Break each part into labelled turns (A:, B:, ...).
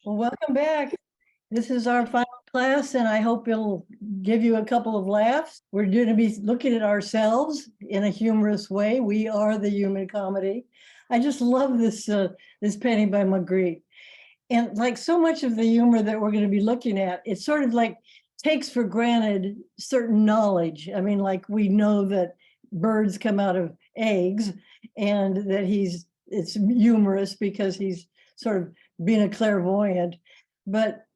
A: Well, welcome back. This is our final class, and I hope it'll give you a couple of laughs. We're going to be looking at ourselves in a humorous way. We are the human comedy. I just love this painting by Magritte. And like so much of the humor that we're going to be looking at, it sort of like takes for granted certain knowledge. I mean, like we know that birds come out of eggs, and that it's humorous because he's sort of being a clairvoyant. But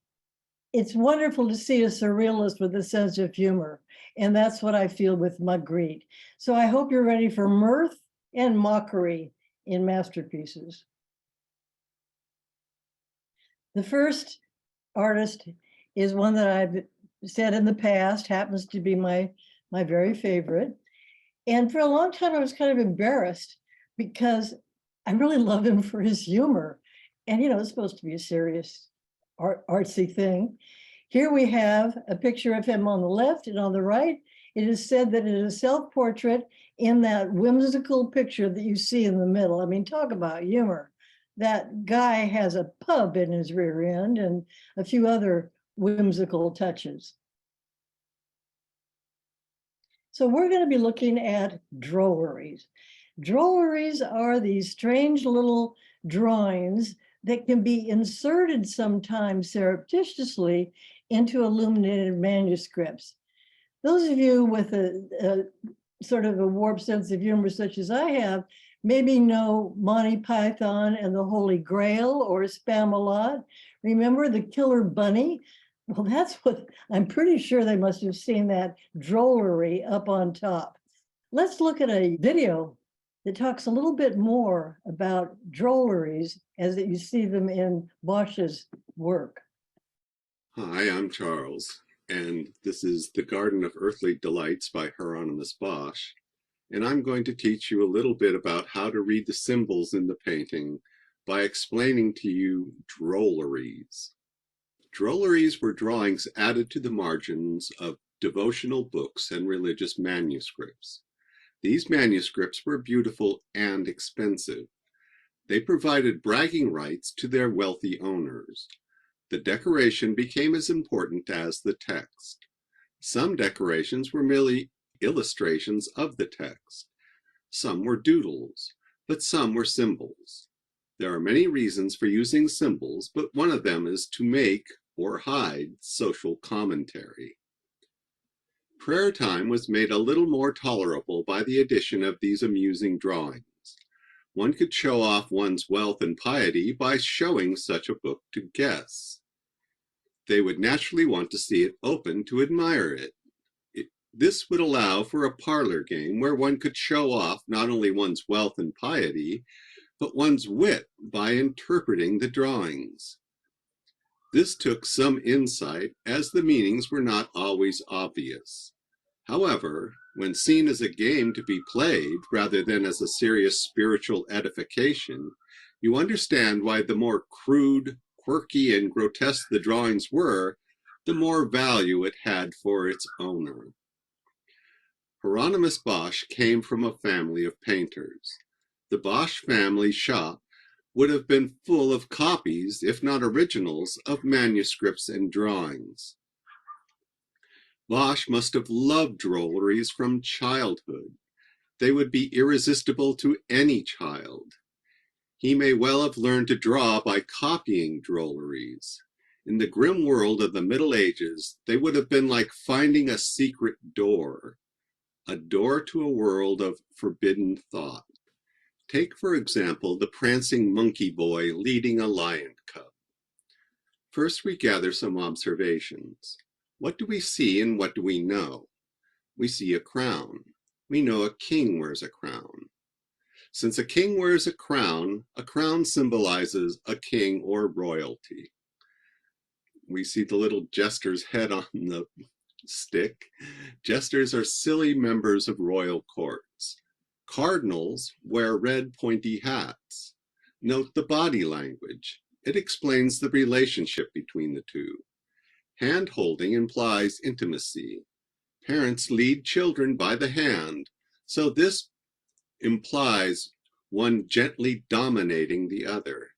A: it's wonderful to see a surrealist with a sense of humor. And that's what I feel with Magritte. So I hope you're ready for mirth and mockery in masterpieces. The first artist is one that I've said in the past, happens to be my very favorite. And for a long time, I was kind of embarrassed because I really love him for his humor. And, it's supposed to be a serious artsy thing. Here we have a picture of him on the left, and on the right, it is said that it is a self-portrait in that whimsical picture that you see in the middle. I mean, talk about humor. That guy has a pub in his rear end and a few other whimsical touches. So we're going to be looking at drolleries. Drolleries are these strange little drawings that can be inserted sometimes surreptitiously into illuminated manuscripts. Those of you with a sort of a warped sense of humor such as I have maybe know Monty Python and the Holy Grail or Spamalot. Remember the Killer Bunny? Well, that's what I'm pretty sure they must have seen, that drollery up on top. Let's look at a video that talks a little bit more about drolleries as you see them in Bosch's work.
B: Hi, I'm Charles, and this is The Garden of Earthly Delights by Hieronymus Bosch, and I'm going to teach you a little bit about how to read the symbols in the painting by explaining to you drolleries. Drolleries were drawings added to the margins of devotional books and religious manuscripts. These manuscripts were beautiful and expensive. They provided bragging rights to their wealthy owners. The decoration became as important as the text. Some decorations were merely illustrations of the text. Some were doodles, but some were symbols. There are many reasons for using symbols, but one of them is to make or hide social commentary. Prayer time was made a little more tolerable by the addition of these amusing drawings. One could show off one's wealth and piety by showing such a book to guests. They would naturally want to see it open to admire it. This would allow for a parlor game where one could show off not only one's wealth and piety, but one's wit by interpreting the drawings. This took some insight, as the meanings were not always obvious. However, when seen as a game to be played rather than as a serious spiritual edification, you understand why the more crude, quirky, and grotesque the drawings were, the more value it had for its owner. Hieronymus Bosch came from a family of painters. The Bosch family shop would have been full of copies, if not originals, of manuscripts and drawings. Bosch must have loved drolleries from childhood. They would be irresistible to any child. He may well have learned to draw by copying drolleries. In the grim world of the Middle Ages, they would have been like finding a secret door, a door to a world of forbidden thought. Take, for example, the prancing monkey boy leading a lion cub. First, we gather some observations. What do we see and what do we know? We see a crown. We know a king wears a crown. Since a king wears a crown symbolizes a king or royalty. We see the little jester's head on the stick. Jesters are silly members of royal courts. Cardinals wear red pointy hats. Note the body language. It explains the relationship between the two. Hand-holding implies intimacy. Parents lead children by the hand, so this implies one gently dominating the other.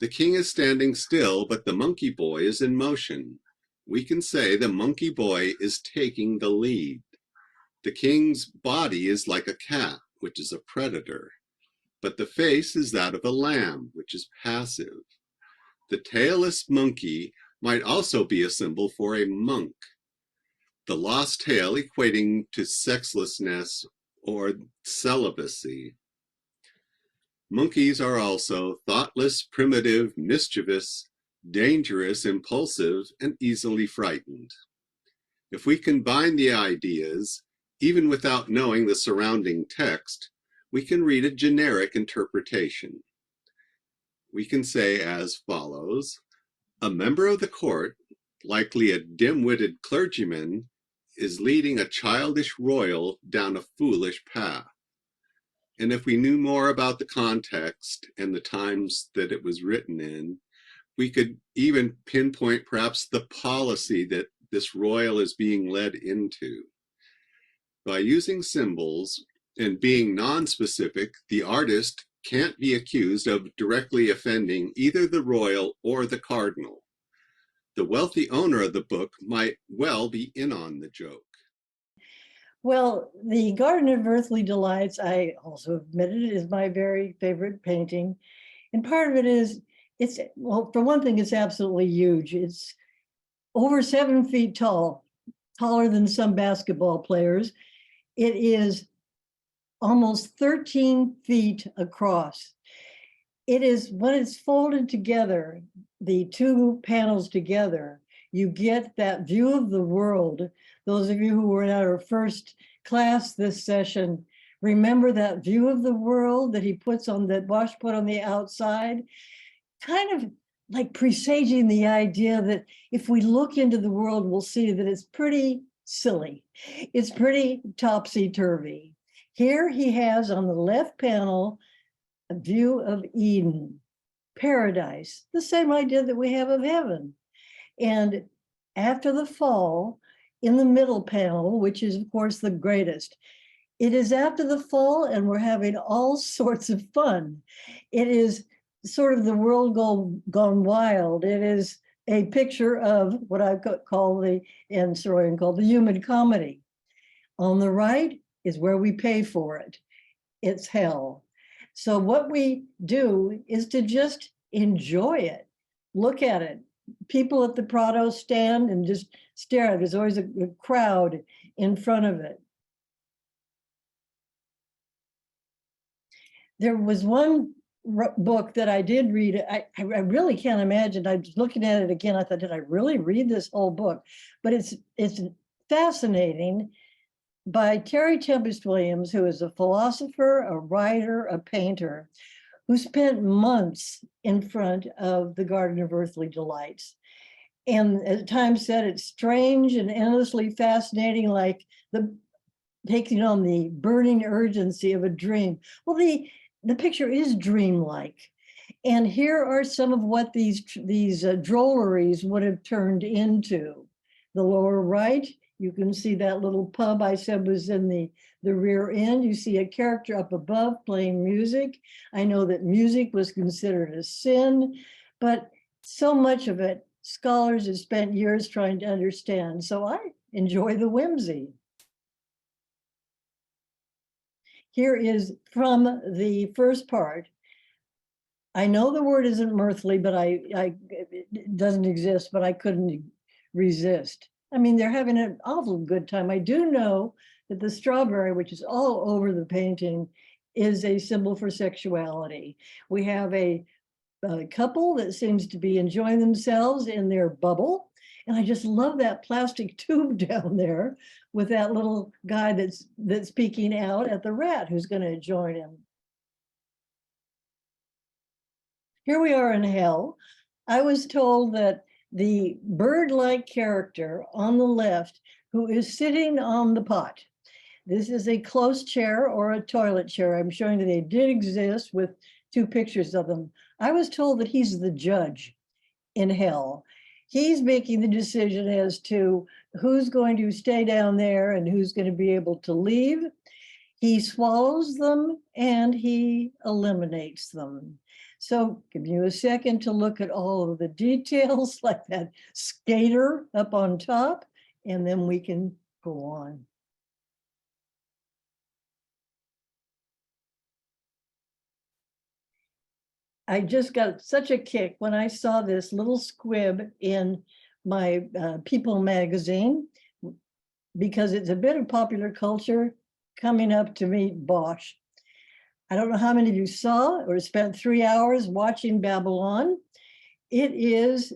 B: The king is standing still, but the monkey boy is in motion. We can say the monkey boy is taking the lead. The king's body is like a cat, which is a predator, but the face is that of a lamb, which is passive. The tailless monkey might also be a symbol for a monk, the lost tail equating to sexlessness or celibacy. Monkeys are also thoughtless, primitive, mischievous, dangerous, impulsive, and easily frightened. If we combine the ideas, even without knowing the surrounding text, we can read a generic interpretation. We can say as follows: a member of the court, likely a dim-witted clergyman, is leading a childish royal down a foolish path. And if we knew more about the context and the times that it was written in, we could even pinpoint perhaps the policy that this royal is being led into. By using symbols and being non-specific, the artist can't be accused of directly offending either the royal or the cardinal. The wealthy owner of the book might well be in on the joke.
A: Well, the Garden of Earthly Delights, I also admitted, is my very favorite painting. And part of it is, well, for one thing, it's absolutely huge. It's over 7 feet tall, taller than some basketball players. It is almost 13 feet across. It is, when it's folded together, the two panels together, you get that view of the world. Those of you who were in our first class this session, remember that view of the world that he puts on, that Bosch put on the outside, kind of like presaging the idea that if we look into the world, we'll see that it's pretty silly. It's pretty topsy-turvy. Here he has on the left panel a view of Eden, paradise, the same idea that we have of heaven. And after the fall, in the middle panel, which is of course the greatest, it is after the fall and we're having all sorts of fun. It is sort of the world gone wild. It is a picture of what I call the human comedy. On the right is where we pay for it. It's hell. So what we do is to just enjoy it, look at it. People at the Prado stand and just stare at it. There's always a crowd in front of it. There was one book that I did read. I really can't imagine. I was looking at it again. I thought, did I really read this whole book? But it's fascinating, by Terry Tempest Williams, who is a philosopher, a writer, a painter, who spent months in front of the Garden of Earthly Delights. And at times said it's strange and endlessly fascinating, like taking on the burning urgency of a dream. Well, the picture is dreamlike. And here are some of what these drolleries would have turned into. The lower right, you can see that little pub I said was in the rear end. You see a character up above playing music. I know that music was considered a sin, but so much of it, scholars have spent years trying to understand. So I enjoy the whimsy. Here is from the first part. I know the word isn't mirthly, but it doesn't exist, but I couldn't resist. I mean, they're having an awful good time. I do know that the strawberry, which is all over the painting, is a symbol for sexuality. We have a couple that seems to be enjoying themselves in their bubble. And I just love that plastic tube down there with that little guy that's peeking out at the rat who's going to join him. Here we are in hell. I was told that the bird-like character on the left who is sitting on the pot. This is a close chair or a toilet chair. I'm showing that they did exist with 2 pictures of them. I was told that he's the judge in hell. He's making the decision as to who's going to stay down there and who's going to be able to leave. He swallows them and he eliminates them. So give you a second to look at all of the details, like that skater up on top, and then we can go on. I just got such a kick when I saw this little squib in my People magazine, because it's a bit of popular culture coming up to meet Bosch. I don't know how many of you saw or spent 3 hours watching Babylon. It is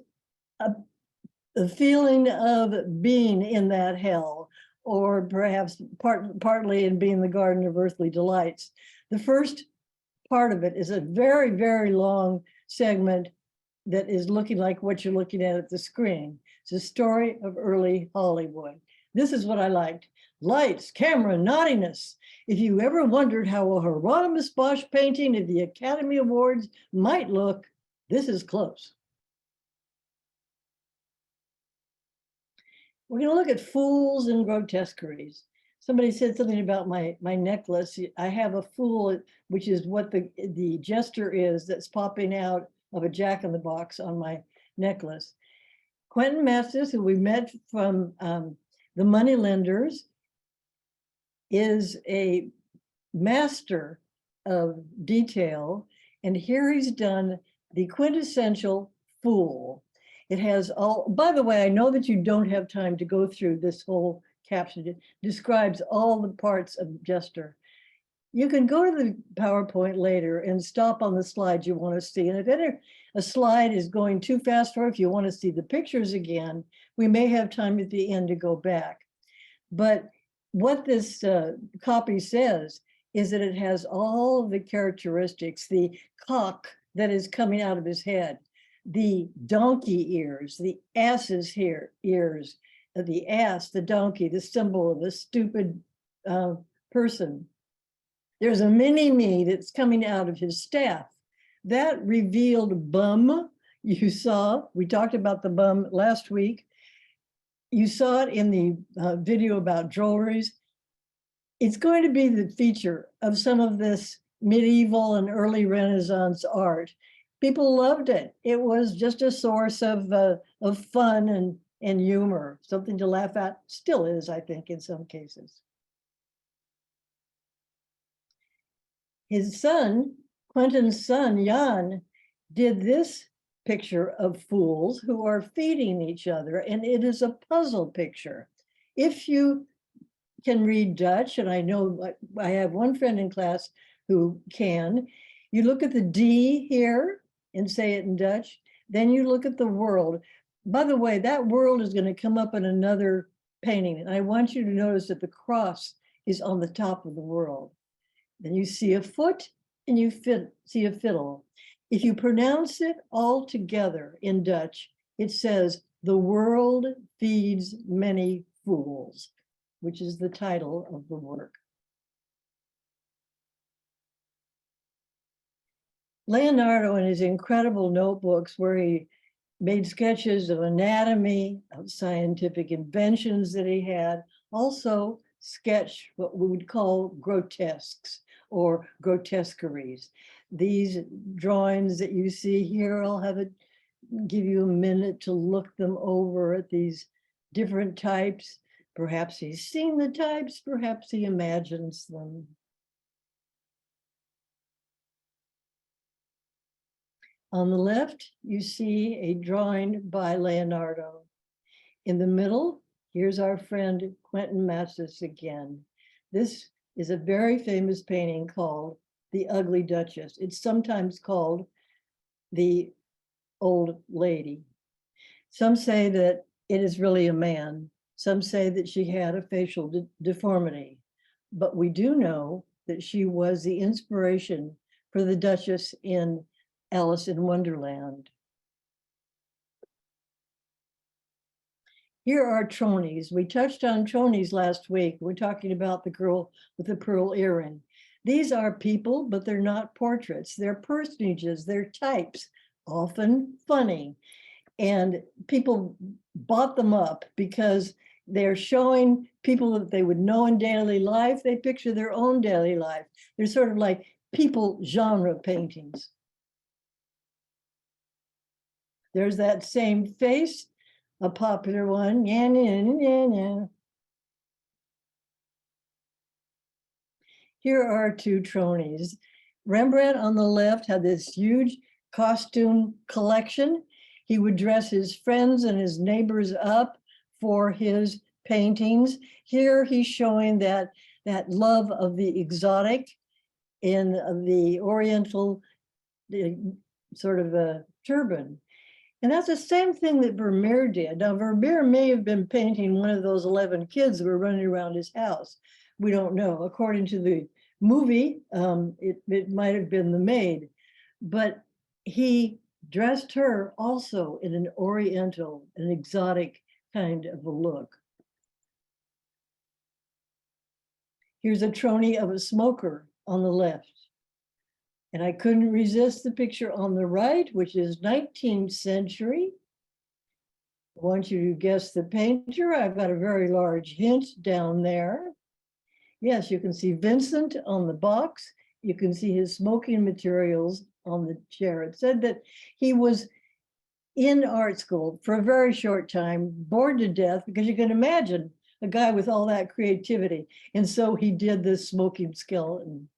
A: a feeling of being in that hell, or perhaps partly in being the garden of earthly delights. The first part of it is a very, very long segment that is looking like what you're looking at the screen. It's a story of early Hollywood. This is what I liked. Lights, camera, naughtiness. If you ever wondered how a Hieronymus Bosch painting at the Academy Awards might look, this is close. We're going to look at fools and grotesqueries. Somebody said something about my necklace. I have a fool, which is what the jester is that's popping out of a jack-in-the-box on my necklace. Quentin Masters, who we met from the Moneylenders, is a master of detail. And here he's done the quintessential fool. It has all, by the way, I know that you don't have time to go through this whole caption. It describes all the parts of Jester. You can go to the PowerPoint later and stop on the slides you want to see. And if a slide is going too fast, or if you want to see the pictures again, we may have time at the end to go back. But what this copy says is that it has all of the characteristics, the cock that is coming out of his head, the donkey ears, the ass's ears, the ass, the donkey, the symbol of a stupid person. There's a mini-me that's coming out of his staff. That revealed bum you saw. We talked about the bum last week. You saw it in the video about drolleries. It's going to be the feature of some of this medieval and early Renaissance art. People loved it. It was just a source of fun and humor, something to laugh at. Still is, I think, in some cases. His son, Quentin's son, Jan, did this picture of fools who are feeding each other, and it is a puzzle picture. If you can read Dutch, and I know I have one friend in class who can, you look at the D here and say it in Dutch, then you look at the world. By the way, that world is going to come up in another painting, and I want you to notice that the cross is on the top of the world. Then you see a foot and you see a fiddle. If you pronounce it all together in Dutch, it says, "The world feeds many fools," which is the title of the work. Leonardo, in his incredible notebooks where he made sketches of anatomy, of scientific inventions that he had, also sketched what we would call grotesques or grotesqueries. These drawings that you see here, I'll give you a minute to look them over at these different types. Perhaps he's seen the types, perhaps he imagines them. On the left, you see a drawing by Leonardo. In the middle, here's our friend Quentin Masters again. This is a very famous painting called The Ugly Duchess. It's sometimes called The Old Lady. Some say that it is really a man. Some say that she had a facial deformity. But we do know that she was the inspiration for the Duchess in Alice in Wonderland. Here are tronies. We touched on tronies last week. We're talking about the girl with the pearl earring. These are people, but they're not portraits. They're personages, they're types, often funny. And people bought them up because They're showing people that they would know in daily life. They picture their own daily life. They're sort of like people genre paintings. There's that same face, a popular one. Yeah, yeah, yeah, yeah. Here are two tronies. Rembrandt on the left had this huge costume collection. He would dress his friends and his neighbors up for his paintings. Here he's showing that love of the exotic in the Oriental sort of a turban. And that's the same thing that Vermeer did. Now, Vermeer may have been painting one of those 11 kids that were running around his house. We don't know. According to the movie, it might have been the maid, but he dressed her also in an Oriental, an exotic kind of a look. Here's a trony of a smoker on the left. And I couldn't resist the picture on the right, which is 19th century. I want you to guess the painter. I've got a very large hint down there. Yes, you can see Vincent on the box. You can see his smoking materials on the chair. It said that he was in art school for a very short time, bored to death, because you can imagine a guy with all that creativity. And so he did this smoking skeleton.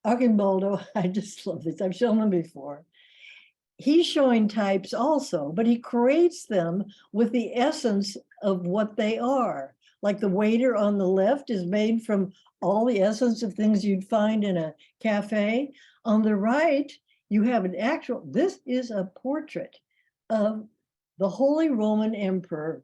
A: Arcimboldo, I just love this. I've shown them before. He's showing types also, but he creates them with the essence of what they are. Like the waiter on the left is made from all the essence of things you'd find in a cafe. On the right, you have an actual, this is a portrait of the Holy Roman Emperor,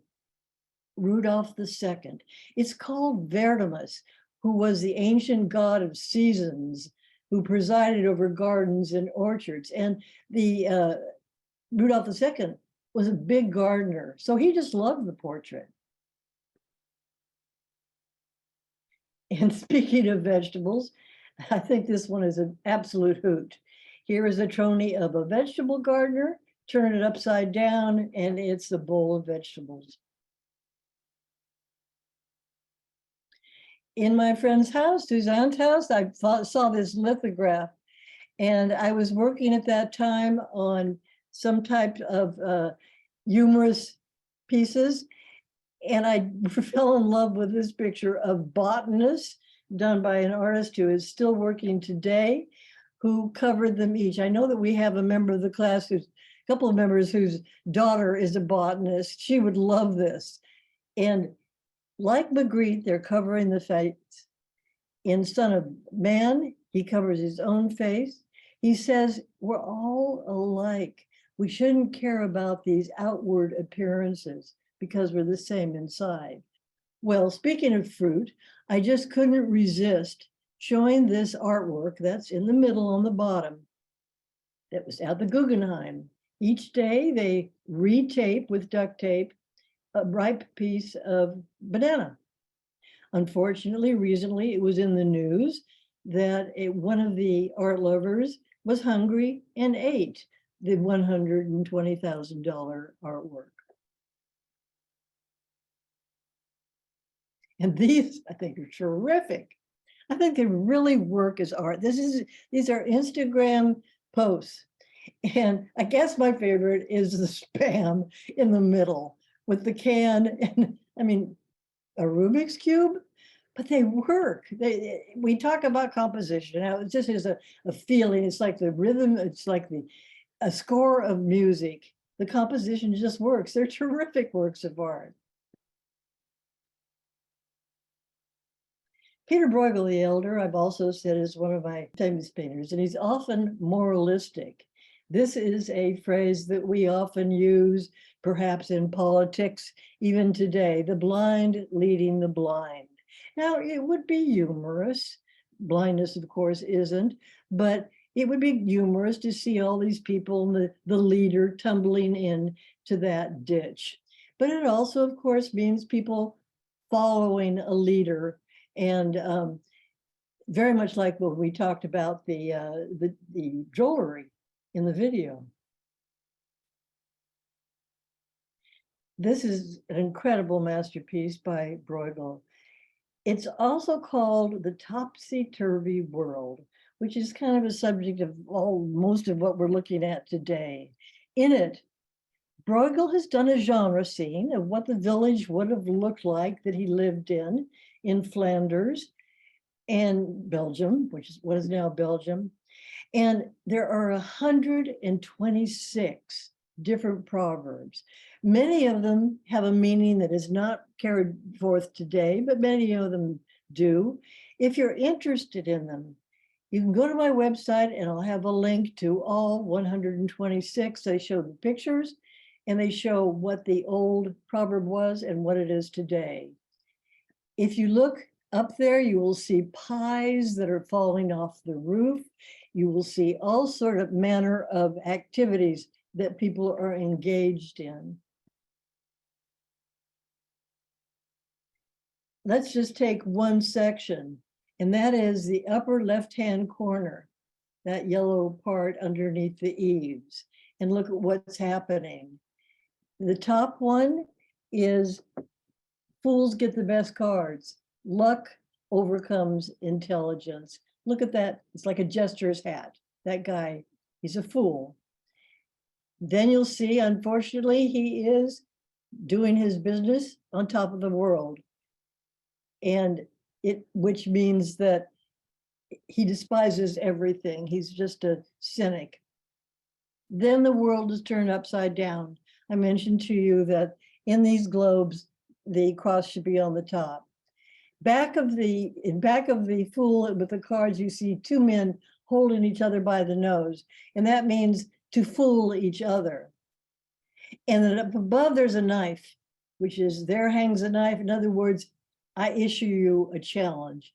A: Rudolph II. It's called Vertimus, who was the ancient god of seasons, who presided over gardens and orchards. And the Rudolph II was a big gardener, so he just loved the portrait. And speaking of vegetables, I think this one is an absolute hoot. Here is a trony of a vegetable gardener. Turn it upside down, and it's a bowl of vegetables. In my friend's house, Suzanne's house, I saw this lithograph, and I was working at that time on some type of humorous pieces, and I fell in love with this picture of botanists done by an artist who is still working today, who covered them each. I know that we have a member of the class who's a couple of members whose daughter is a botanist. She would love this. And like Magritte, they're covering the face. In Son of Man, he covers his own face. He says, we're all alike. We shouldn't care about these outward appearances because we're the same inside. Well, speaking of fruit, I just couldn't resist showing this artwork that's in the middle on the bottom. That was at the Guggenheim. Each day they retape with duct tape a ripe piece of banana. Unfortunately, recently it was in the news that one of the art lovers was hungry and ate the $120,000 artwork. And these, I think, are terrific. I think they really work as art. These are Instagram posts. And I guess my favorite is the spam in the middle with the can, and I mean, a Rubik's Cube, but they work. We talk about composition. Now, it just is a feeling. It's like the rhythm. It's like a score of music. The composition just works. They're terrific works of art. Peter Bruegel the Elder, I've also said, is one of my famous painters, and he's often moralistic. This is a phrase that we often use, perhaps in politics, even today, the blind leading the blind. Now, it would be humorous. Blindness, of course, isn't, but it would be humorous to see all these people, the leader tumbling in to that ditch. But it also, of course, means people following a leader, and very much like when we talked about the jewelry in the video. This is an incredible masterpiece by Bruegel. It's also called The Topsy-Turvy World, which is kind of a subject of most of what we're looking at today. In it, Bruegel has done a genre scene of what the village would have looked like that he lived in Flanders and Belgium, which is what is now Belgium. And there are 126 different proverbs. Many of them have a meaning that is not carried forth today, but many of them do. If you're interested in them, you can go to my website and I'll have a link to all 126. They show the pictures and they show what the old proverb was and what it is today. If you look up there, you will see pies that are falling off the roof. You will see all sort of manner of activities that people are engaged in. Let's just take one section, and that is the upper left-hand corner, that yellow part underneath the eaves, and look at what's happening. The top one is fools get the best cards. Luck overcomes intelligence. Look at that. It's like a jester's hat. That guy, he's a fool. Then you'll see, unfortunately, he is doing his business on top of the world. And which means that he despises everything. He's just a cynic. Then the world is turned upside down. I mentioned to you that in these globes, the cross should be on the top. Back of the fool with the cards, you see two men holding each other by the nose, and that means to fool each other. And then up above, there's a knife, which is there hangs a knife. In other words, I issue you a challenge.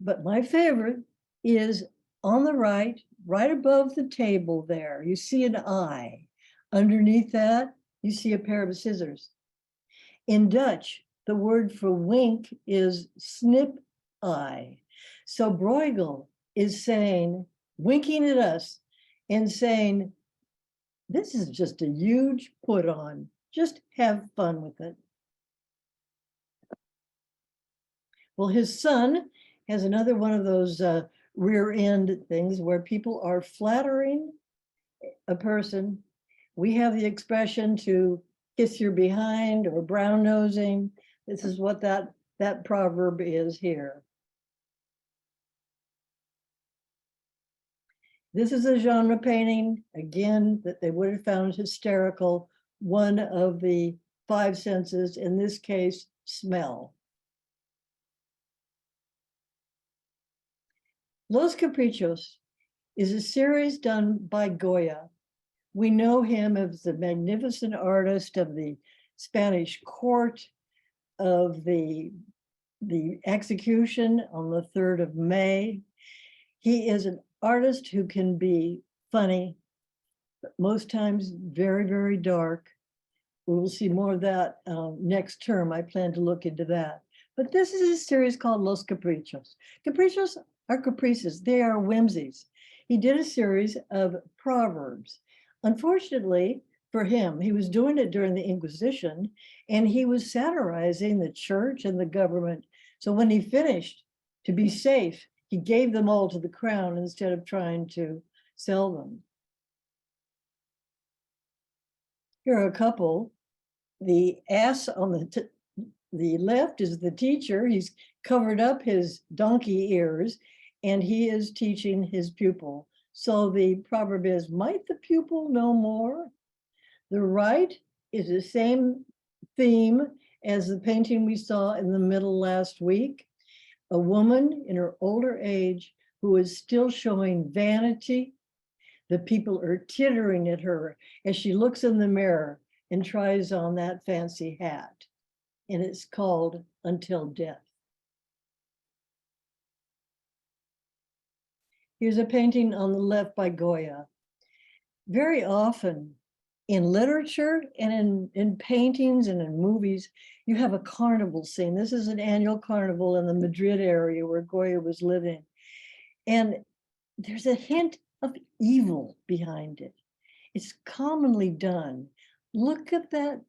A: But my favorite is on the right, right above the table there. You see an eye. Underneath that, you see a pair of scissors. In Dutch, the word for wink is snip eye. So Bruegel is saying, winking at us and saying, this is just a huge put on. Just have fun with it. Well, his son has another one of those rear end things where people are flattering a person. We have the expression to kiss your behind or brown nosing. This is what that proverb is here. This is a genre painting, again, that they would have found hysterical. One of the five senses, in this case, smell. Los Caprichos is a series done by Goya. We know him as the magnificent artist of the Spanish court, of the execution on the 3rd of May. He is an artist who can be funny, but most times very, very dark. We will see more of that next term. I plan to look into that. But this is a series called Los Caprichos. Caprichos are caprices. They are whimsies. He did a series of proverbs. Unfortunately for him, he was doing it during the Inquisition, and he was satirizing the church and the government. So when he finished, to be safe, he gave them all to the crown instead of trying to sell them. Here are a couple. The ass on the left is the teacher. He's covered up his donkey ears, and he is teaching his pupil. So the proverb is, might the pupil know more? The right is the same theme as the painting we saw in the middle last week. A woman in her older age who is still showing vanity. The people are tittering at her as she looks in the mirror and tries on that fancy hat. And it's called Until Death. Here's a painting on the left by Goya. Very often in literature and in paintings and in movies, you have a carnival scene. This is an annual carnival in the Madrid area where Goya was living. And there's a hint of evil behind it. It's commonly done. Look at that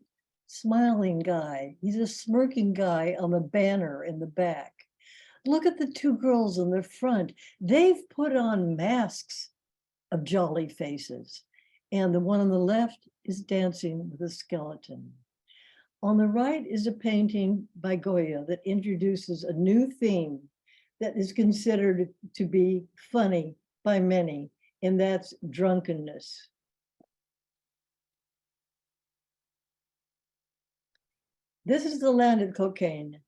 A: smiling guy. He's a smirking guy on the banner in the back. Look at the two girls in the front. They've put on masks of jolly faces. And the one on the left is dancing with a skeleton. On the right is a painting by Goya that introduces a new theme that is considered to be funny by many, and that's drunkenness. This is the land of cocaine.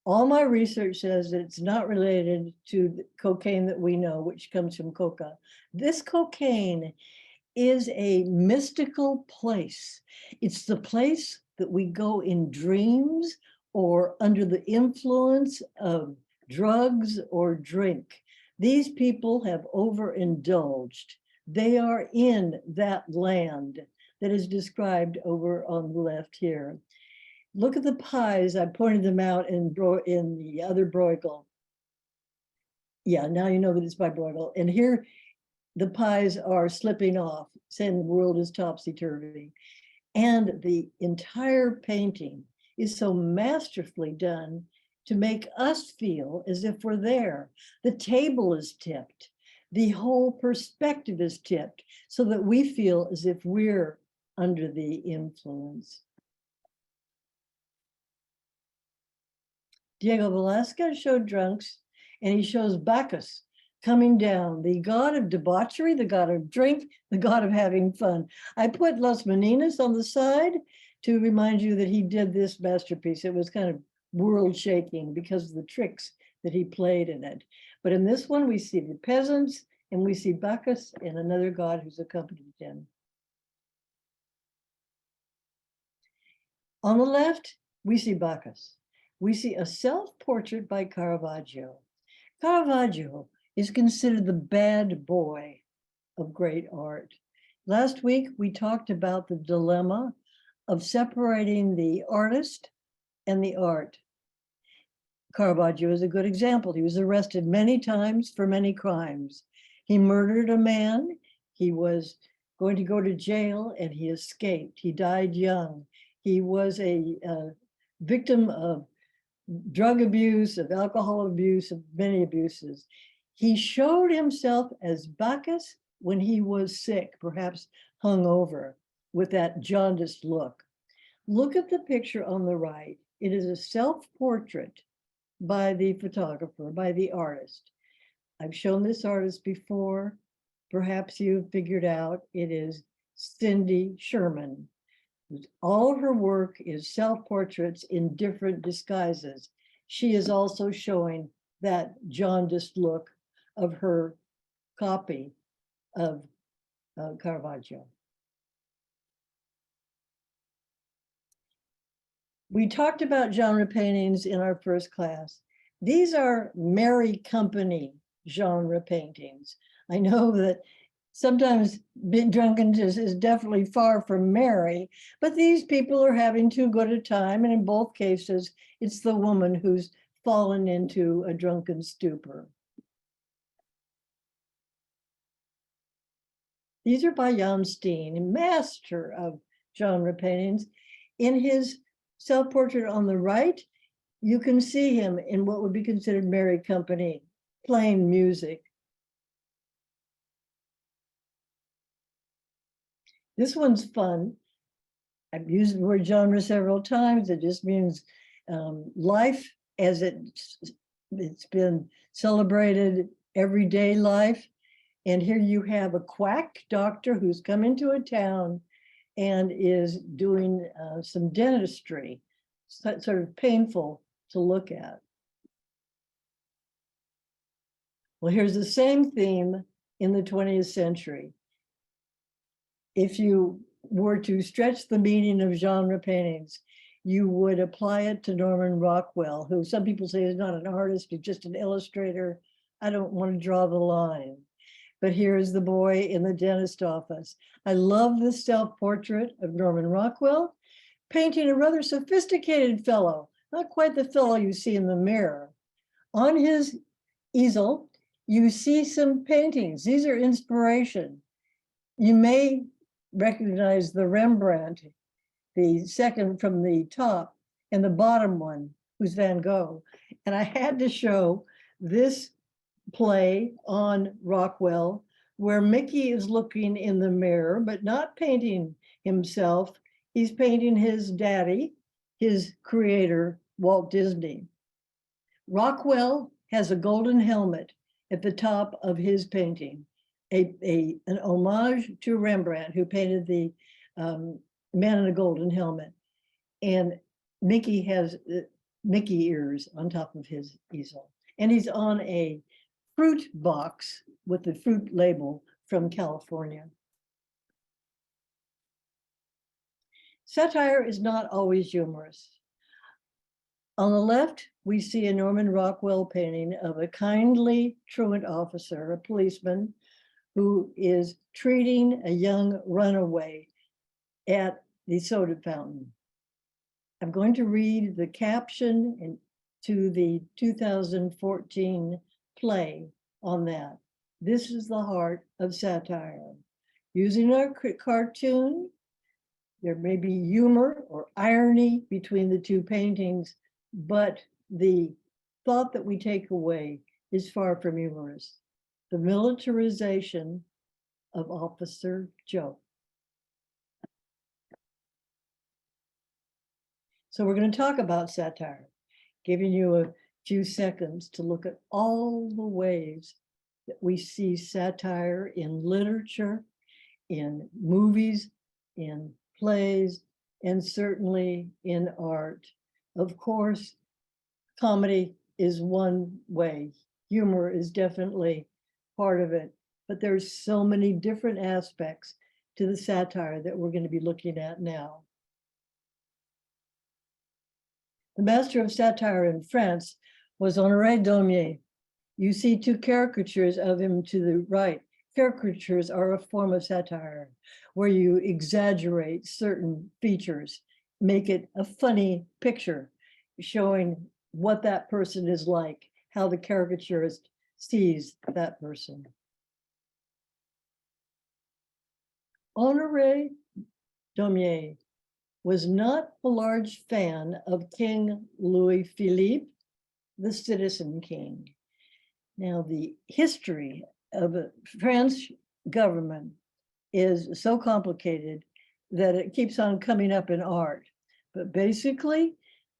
A: All my research says that it's not related to the cocaine that we know, which comes from coca. This cocaine is a mystical place. It's the place that we go in dreams or under the influence of drugs or drink. These people have overindulged. They are in that land that is described over on the left here. Look at the pies. I pointed them out in the other Bruegel. Yeah, now you know that it's by Bruegel. And here, the pies are slipping off, saying the world is topsy-turvy. And the entire painting is so masterfully done to make us feel as if we're there. The table is tipped. The whole perspective is tipped so that we feel as if we're under the influence. Diego Velázquez showed drunks, and he shows Bacchus coming down, the god of debauchery, the god of drink, the god of having fun. I put Las Meninas on the side to remind you that he did this masterpiece. It was kind of world shaking because of the tricks that he played in it. But in this one, we see the peasants and we see Bacchus and another god who's accompanied him. On the left, we see Bacchus. We see a self-portrait by Caravaggio. Caravaggio is considered the bad boy of great art. Last week, we talked about the dilemma of separating the artist and the art. Caravaggio is a good example. He was arrested many times for many crimes. He murdered a man. He was going to go to jail and he escaped. He died young. He was a victim of drug abuse, of alcohol abuse, of many abuses. He showed himself as Bacchus when he was sick, perhaps hungover, with that jaundiced look. Look at the picture on the right. It is a self-portrait by the photographer, by the artist. I've shown this artist before. Perhaps you've figured out it is Cindy Sherman. All her work is self-portraits in different disguises. She is also showing that jaundiced look of her copy of Caravaggio. We talked about genre paintings in our first class. These are merry company genre paintings. I know that sometimes being drunken is definitely far from merry, but these people are having too good a time. And in both cases, it's the woman who's fallen into a drunken stupor. These are by Jan Steen, a master of genre paintings. In his self-portrait on the right, you can see him in what would be considered merry company, playing music. This one's fun. I've used the word genre several times. It just means life as it's been celebrated, everyday life. And here you have a quack doctor who's come into a town and is doing some dentistry, sort of painful to look at. Well, here's the same theme in the 20th century. If you were to stretch the meaning of genre paintings, you would apply it to Norman Rockwell, who some people say is not an artist, he's just an illustrator. I don't want to draw the line. But here's the boy in the dentist office. I love this self-portrait of Norman Rockwell, painting a rather sophisticated fellow, not quite the fellow you see in the mirror. On his easel, you see some paintings. These are inspiration. You may recognize the Rembrandt the second from the top, and the bottom one, who's Van Gogh. And I had to show this play on Rockwell, where Mickey is looking in the mirror, but not painting himself. He's painting his daddy, his creator, Walt Disney. Rockwell has a golden helmet at the top of his painting, an homage to Rembrandt, who painted the Man in a Golden Helmet. And Mickey has Mickey ears on top of his easel. And he's on a fruit box with the fruit label from California. Satire is not always humorous. On the left, we see a Norman Rockwell painting of a kindly truant officer, a policeman, who is treating a young runaway at the soda fountain. I'm going to read the caption to the 2014 play on that. This is the heart of satire. Using our cartoon, there may be humor or irony between the two paintings, but the thought that we take away is far from humorous. The militarization of Officer Joe. So we're going to talk about satire, giving you a few seconds to look at all the ways that we see satire in literature, in movies, in plays, and certainly in art. Of course, comedy is one way. Humor is definitely part of it, but there's so many different aspects to the satire that we're going to be looking at now. The master of satire in France was Honoré Daumier. You see two caricatures of him to the right. Caricatures are a form of satire where you exaggerate certain features, make it a funny picture, showing what that person is like, how the caricaturist sees that person. Honoré Daumier was not a large fan of King Louis Philippe, the Citizen King. Now, the history of the French government is so complicated that it keeps on coming up in art. But basically,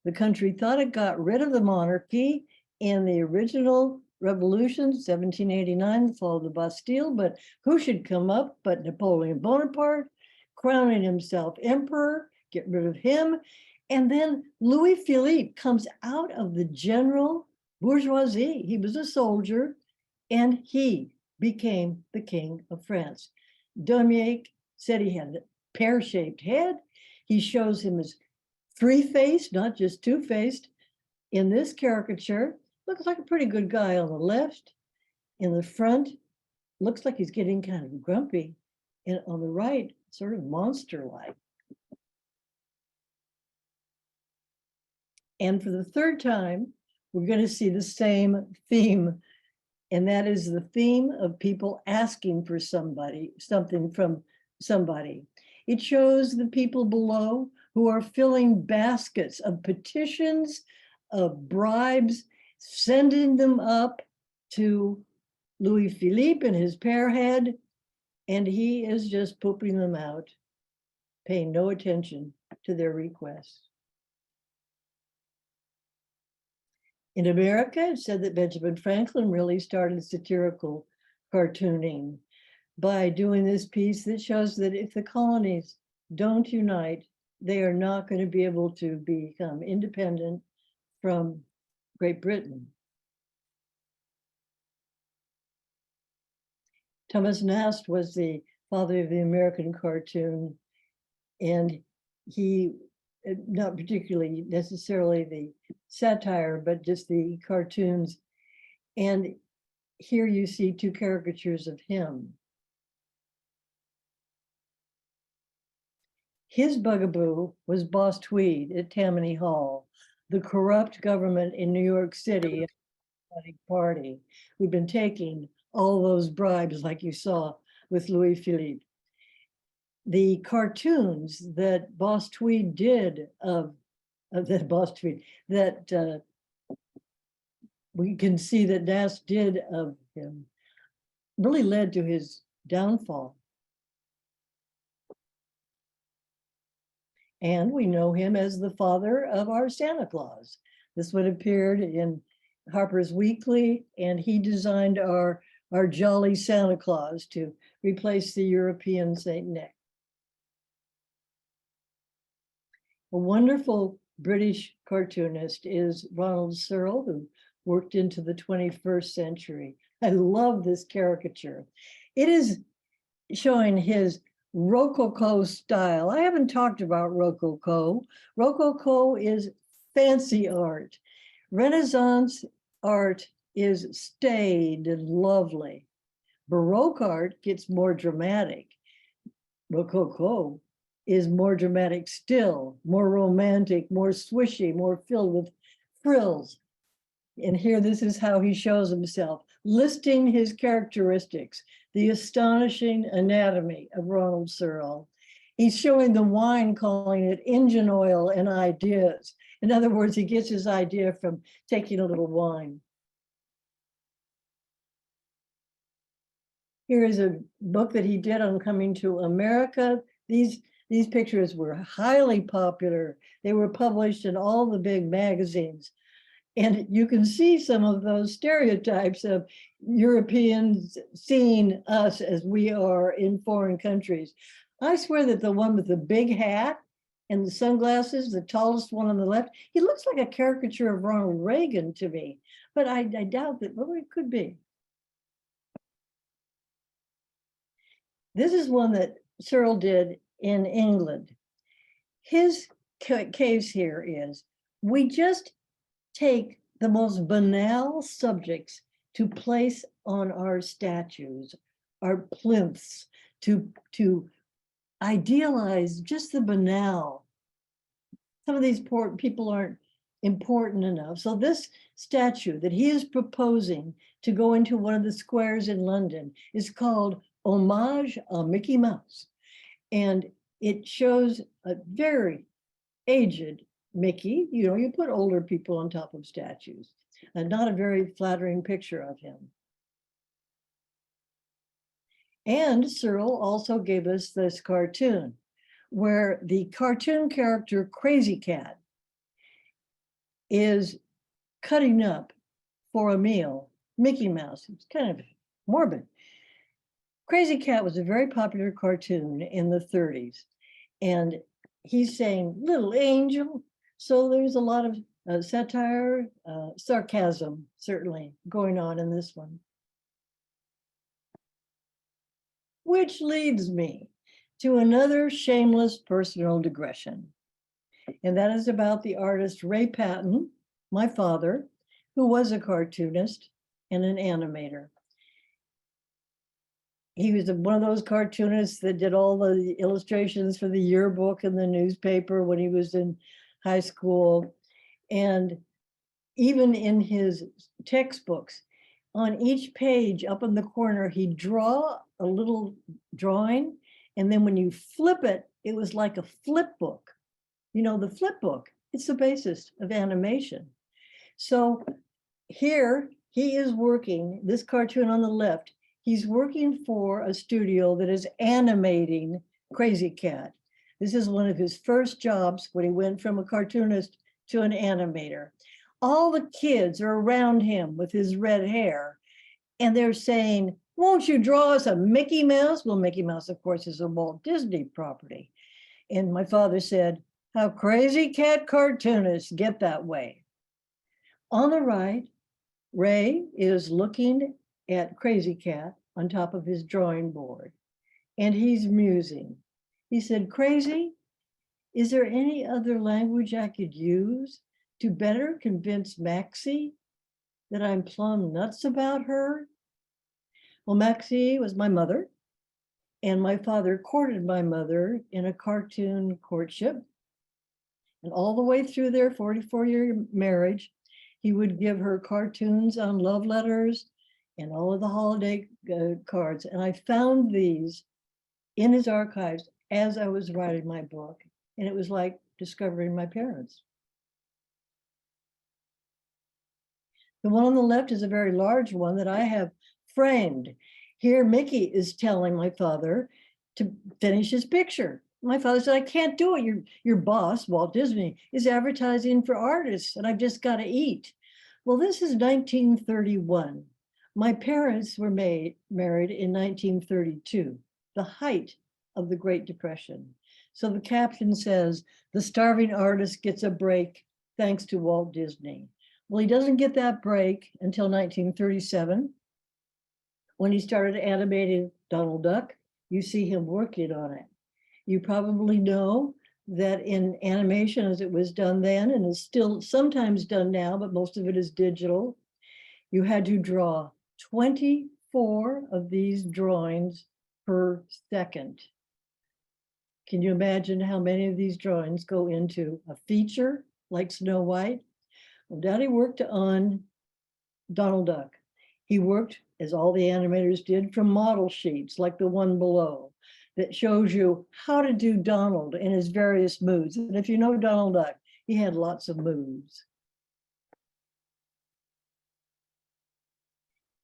A: the country thought it got rid of the monarchy in the original revolution, 1789, the fall of the Bastille, but who should come up but Napoleon Bonaparte, crowning himself emperor, get rid of him. And then Louis Philippe comes out of the general bourgeoisie. He was a soldier and he became the king of France. Daumier said he had a pear-shaped head. He shows him as three-faced, not just two-faced. In this caricature, looks like a pretty good guy on the left. In the front, looks like he's getting kind of grumpy. And on the right, sort of monster-like. And for the third time, we're going to see the same theme, and that is the theme of people asking for something from somebody. It shows the people below who are filling baskets of petitions, of bribes, sending them up to Louis Philippe and his pear head, and he is just pooping them out, paying no attention to their requests. In America, it's said that Benjamin Franklin really started satirical cartooning by doing this piece that shows that if the colonies don't unite, they are not going to be able to become independent from Great Britain. Thomas Nast was the father of the American cartoon, and he, not particularly necessarily the satire, but just the cartoons. And here you see two caricatures of him. His bugaboo was Boss Tweed at Tammany Hall, the corrupt government in New York City, party. We've been taking all those bribes like you saw with Louis Philippe. the cartoons that Boss Tweed did that Boss Tweed, that we can see that Nass did of him, really led to his downfall. And we know him as the father of our Santa Claus. This would have appeared in Harper's Weekly, and he designed our jolly Santa Claus to replace the European Saint Nick. A wonderful British cartoonist is Ronald Searle, who worked into the 21st century. I love this caricature. It is showing his Rococo style. I haven't talked about Rococo. Rococo is fancy art. Renaissance art is staid and lovely. Baroque art gets more dramatic. Rococo is more dramatic still, more romantic, more swishy, more filled with frills. And here, this is how he shows himself, listing his characteristics, the astonishing anatomy of Ronald Searle. He's showing the wine, calling it engine oil and ideas. In other words, he gets his idea from taking a little wine. Here is a book that he did on coming to America. These pictures were highly popular. They were published in all the big magazines. And you can see some of those stereotypes of Europeans seeing us as we are in foreign countries. I swear that the one with the big hat and the sunglasses, the tallest one on the left, he looks like a caricature of Ronald Reagan to me, but I doubt that, well, it could be. This is one that Searle did in England. His case here is, we just take the most banal subjects to place on our statues, our plinths, to idealize just the banal. Some of these poor people aren't important enough. So this statue that he is proposing to go into one of the squares in London is called Homage à Mickey Mouse. And it shows a very aged Mickey. You know, you put older people on top of statues, and not a very flattering picture of him. And Searle also gave us this cartoon where the cartoon character Crazy Cat is cutting up for a meal Mickey Mouse. It's kind of morbid. Crazy Cat was a very popular cartoon in the 30s, and he's saying, little angel. So there's a lot of satire, sarcasm, certainly, going on in this one. Which leads me to another shameless personal digression. And that is about the artist Ray Patton, my father, who was a cartoonist and an animator. He was one of those cartoonists that did all the illustrations for the yearbook and the newspaper when he was in high school. And even in his textbooks, on each page up in the corner, he'd draw a little drawing. And then when you flip it, it was like a flip book. You know, the flip book, it's the basis of animation. So here he is working, this cartoon on the left, he's working for a studio that is animating Crazy Cat. This is one of his first jobs when he went from a cartoonist to an animator. All the kids are around him with his red hair, and they're saying, won't you draw us a Mickey Mouse? Well, Mickey Mouse, of course, is a Walt Disney property. And my father said, how Crazy Cat cartoonists get that way. On the right, Ray is looking at Crazy Cat on top of his drawing board, and he's musing. He said, Crazy, is there any other language I could use to better convince Maxie that I'm plumb nuts about her? Well, Maxie was my mother, and my father courted my mother in a cartoon courtship. And all the way through their 44-year marriage, he would give her cartoons on love letters and all of the holiday cards. And I found these in his archives, as I was writing my book. And it was like discovering my parents. The one on the left is a very large one that I have framed. Here, Mickey is telling my father to finish his picture. My father said, I can't do it. Your boss, Walt Disney, is advertising for artists, and I've just got to eat. Well, this is 1931. My parents were married in 1932, the height of the Great Depression. So the caption says, the starving artist gets a break thanks to Walt Disney. Well, he doesn't get that break until 1937, when he started animating Donald Duck. You see him working on it. You probably know that in animation, as it was done then, and is still sometimes done now, but most of it is digital, you had to draw 24 of these drawings per second. Can you imagine how many of these drawings go into a feature like Snow White? Well, Daddy worked on Donald Duck. He worked, as all the animators did, from model sheets like the one below that shows you how to do Donald in his various moods. And if you know Donald Duck, he had lots of moods.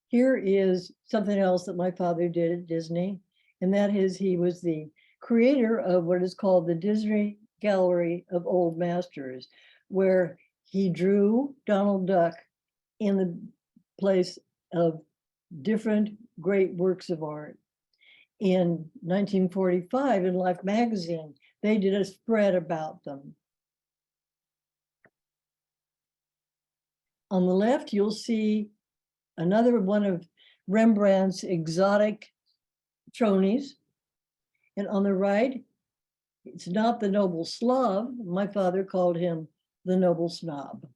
A: Here is something else that my father did at Disney, and that is he was the creator of what is called the Disney Gallery of Old Masters, where he drew Donald Duck in the place of different great works of art. In 1945, in Life magazine, they did a spread about them. On the left, you'll see another one of Rembrandt's exotic tronies. And on the right, it's not the noble Slav. My father called him the noble snob.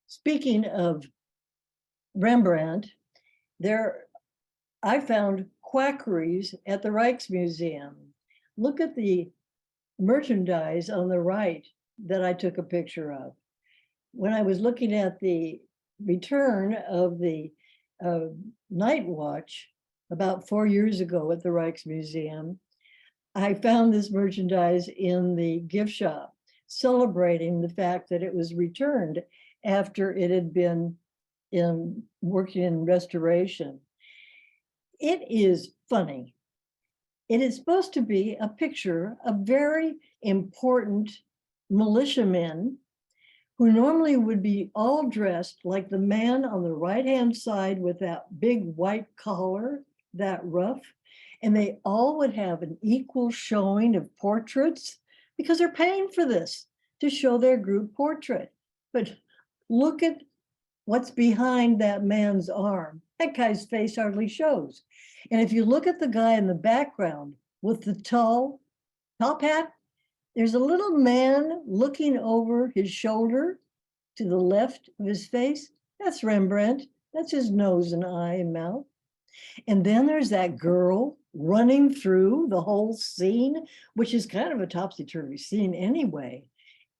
A: Speaking of Rembrandt, I found quackeries at the Rijksmuseum. Look at the merchandise on the right that I took a picture of. When I was looking at the return of the night watch about 4 years ago at the Rijksmuseum, I found this merchandise in the gift shop, celebrating the fact that it was returned after it had been working in restoration. It is funny. It is supposed to be a picture of very important militiamen who normally would be all dressed like the man on the right-hand side with that big white collar, that ruff, and they all would have an equal showing of portraits because they're paying for this to show their group portrait. But look at what's behind that man's arm. That guy's face hardly shows. And if you look at the guy in the background with the tall top hat, there's a little man looking over his shoulder to the left of his face. That's Rembrandt. That's his nose and eye and mouth. And then there's that girl running through the whole scene, which is kind of a topsy-turvy scene anyway.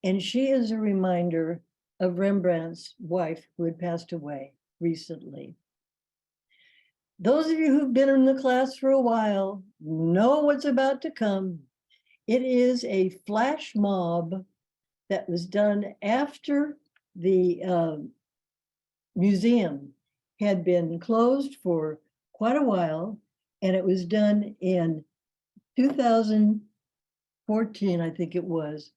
A: And she is a reminder of Rembrandt's wife who had passed away recently. Those of you who've been in the class for a while know what's about to come. It is a flash mob that was done after the museum had been closed for quite a while, and it was done in 2014, I think it was.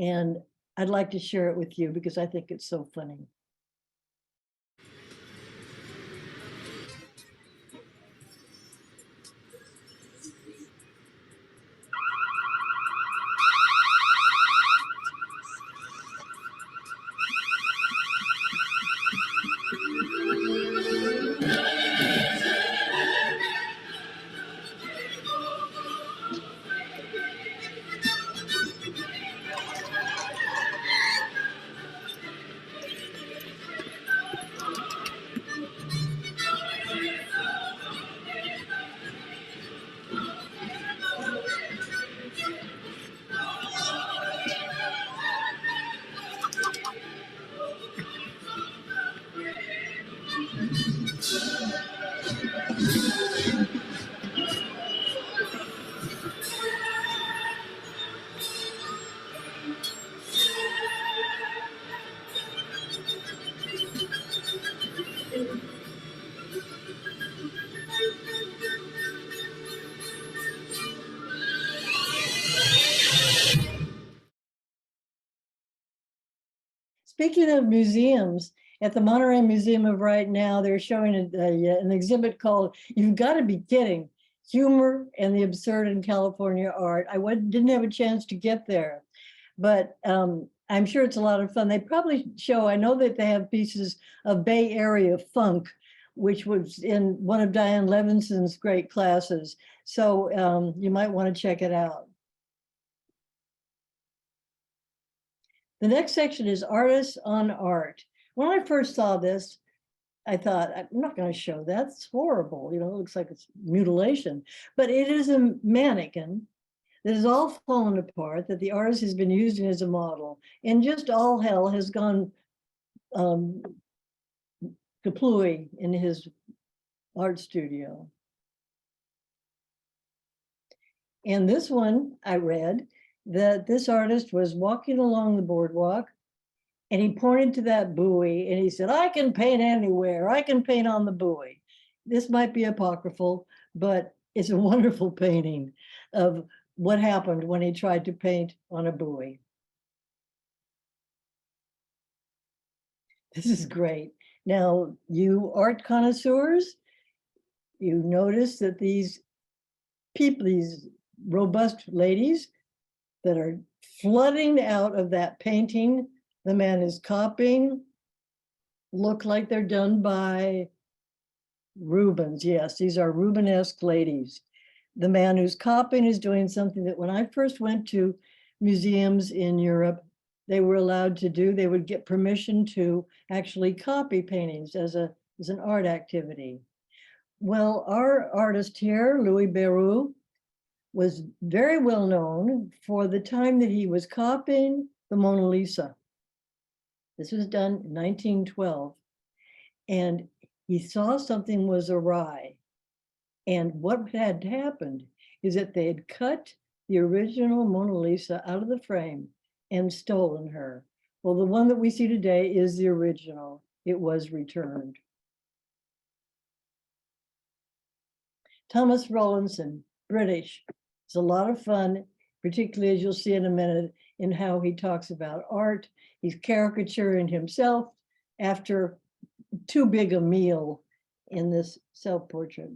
A: And I'd like to share it with you because I think it's so funny. Speaking of museums, at the Monterey Museum of Right now, they're showing an exhibit called "You've Got to Be Kidding: Humor and the Absurd in California Art." Didn't have a chance to get there, but I'm sure it's a lot of fun. They probably show, I know that they have pieces of Bay Area funk, which was in one of Diane Levinson's great classes. So you might want to check it out. The next section is Artists on Art. When I first saw this, I thought, I'm not going to show that. It's horrible. You know, it looks like it's mutilation. But it is a mannequin that is all fallen apart, that the artist has been using as a model. And just all hell has gone kaplooey in his art studio. And this one, I read that this artist was walking along the boardwalk and he pointed to that buoy and he said, "I can paint anywhere. I can paint on the buoy." This might be apocryphal, but it's a wonderful painting of what happened when he tried to paint on a buoy. This is great. Now, you art connoisseurs, you notice that these people, these robust ladies that are flooding out of that painting the man is copying, look like they're done by Rubens. Yes, these are Rubenesque ladies. The man who's copying is doing something that when I first went to museums in Europe, they were allowed to do. They would get permission to actually copy paintings as an art activity. Well, our artist here, Louis Beroux, was very well known for the time that he was copying the Mona Lisa. This was done in 1912. And he saw something was awry. And what had happened is that they had cut the original Mona Lisa out of the frame and stolen her. Well, the one that we see today is the original. It was returned. Thomas Rowlandson, British. It's a lot of fun, particularly as you'll see in a minute, in how he talks about art. He's caricaturing himself after too big a meal in this self-portrait.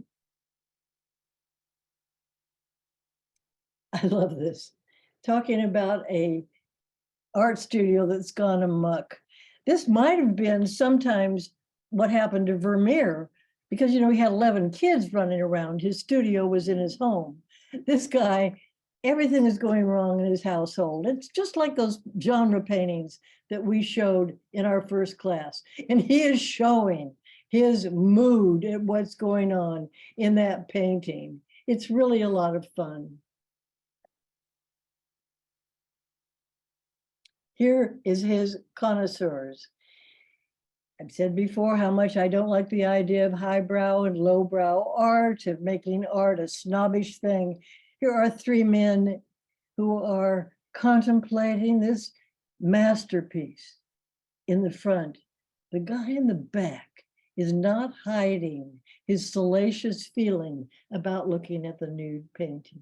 A: I love this. Talking about a art studio that's gone amok. This might have been sometimes what happened to Vermeer, because, you know, he had 11 kids running around. His studio was in his home. This guy, everything is going wrong in his household. It's just like those genre paintings that we showed in our first class. And he is showing his mood at what's going on in that painting. It's really a lot of fun. Here is his connoisseurs. I've said before how much I don't like the idea of highbrow and lowbrow art, of making art a snobbish thing. Here are three men who are contemplating this masterpiece in the front. The guy in the back is not hiding his salacious feeling about looking at the nude painting.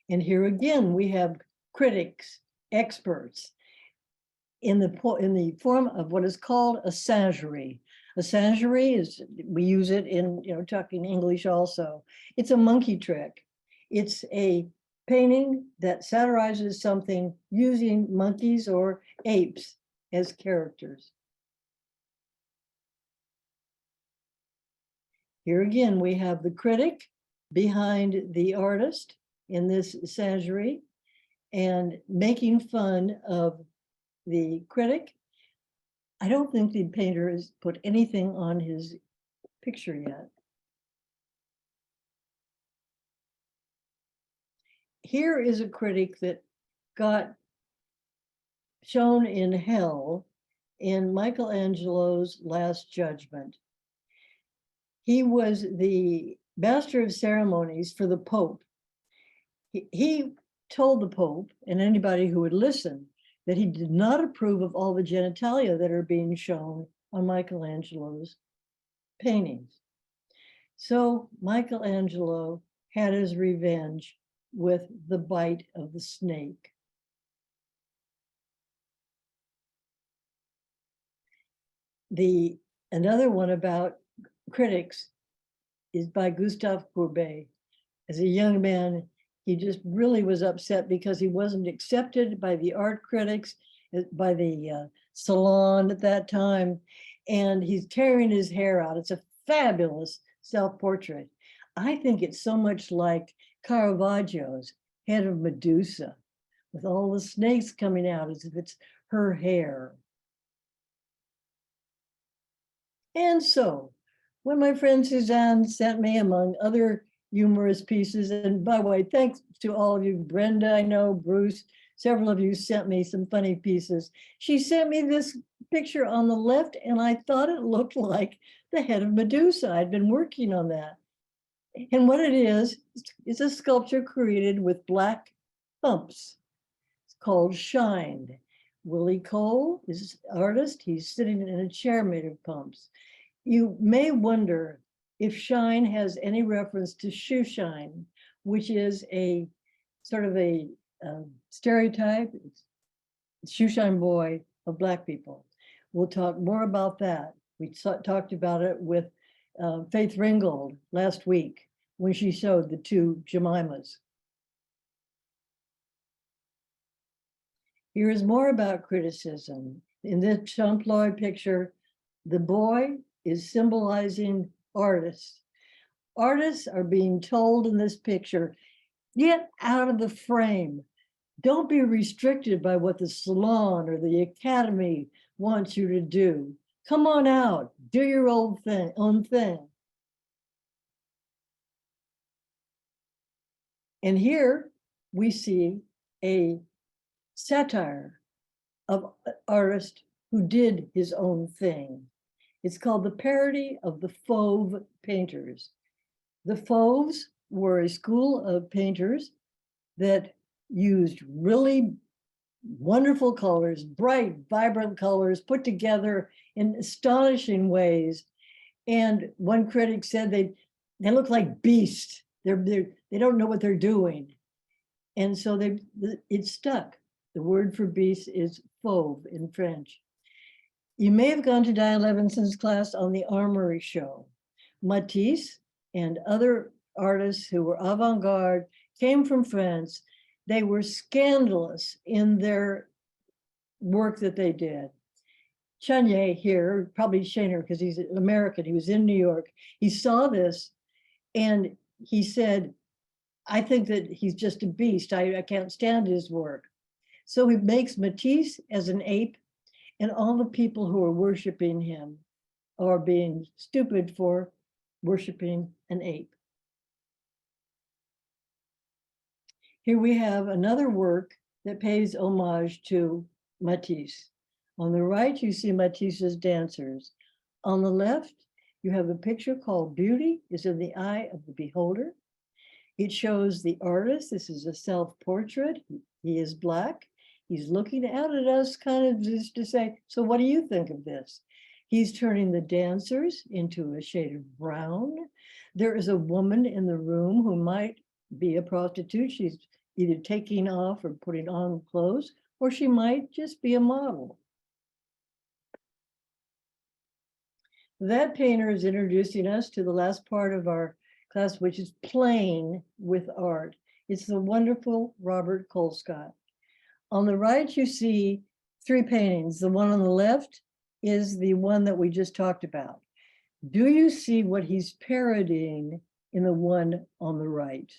A: And here again, we have critics, experts, in the form of what is called a singerie. A singerie is, we use it in, talking English also. It's a monkey trick. It's a painting that satirizes something using monkeys or apes as characters. Here again, we have the critic behind the artist in this singerie and making fun of the critic. I don't think the painter has put anything on his picture yet. Here is a critic that got shown in hell in Michelangelo's Last Judgment. He was the master of ceremonies for the Pope. He told the Pope and anybody who would listen that he did not approve of all the genitalia that are being shown on Michelangelo's paintings. So Michelangelo had his revenge with the bite of the snake. Another one about critics is by Gustave Courbet. As a young man, he just really was upset because he wasn't accepted by the art critics, by the salon at that time, and he's tearing his hair out. It's a fabulous self-portrait. I think it's so much like Caravaggio's Head of Medusa, with all the snakes coming out as if it's her hair. And so, when my friend Suzanne sent me, among other humorous pieces, and by the way, thanks to all of you, Brenda, I know, Bruce, several of you sent me some funny pieces. She sent me this picture on the left, and I thought it looked like the head of Medusa. I'd been working on that. And what it is, it's a sculpture created with black pumps. It's called Shine. Willie Cole is an artist. He's sitting in a chair made of pumps. You may wonder if shine has any reference to shoe shine, which is a sort of a stereotype, shoe shine boy of Black people. We'll talk more about that. We talked about it with Faith Ringgold last week when she showed the two Jemimas. Here is more about criticism. In this Champlain picture, the boy is symbolizing artists. Artists are being told in this picture, get out of the frame. Don't be restricted by what the salon or the academy wants you to do. Come on out, do your own thing. And here we see a satire of an artist who did his own thing. It's called the parody of the Fauve painters. The Fauves were a school of painters that used really wonderful colors, bright, vibrant colors put together in astonishing ways. And one critic said they look like beasts. They don't know what they're doing. And so it stuck. The word for beast is fauve in French. You may have gone to Diane Levinson's class on the Armory show. Matisse and other artists who were avant-garde came from France. They were scandalous in their work that they did. Chenier here, probably Shaner because he's an American, he was in New York. He saw this and he said, I think that he's just a beast. I can't stand his work. So he makes Matisse as an ape, and all the people who are worshiping him are being stupid for worshiping an ape. Here we have another work that pays homage to Matisse. On the right, you see Matisse's dancers. On the left, you have a picture called Beauty is in the Eye of the Beholder. It shows the artist. This is a self-portrait. He is Black. He's looking out at us kind of just to say, so what do you think of this? He's turning the dancers into a shade of brown. There is a woman in the room who might be a prostitute. She's either taking off or putting on clothes, or she might just be a model. That painter is introducing us to the last part of our class, which is playing with art. It's the wonderful Robert Colescott. On the right, you see three paintings. The one on the left is the one that we just talked about. Do you see what he's parodying in the one on the right?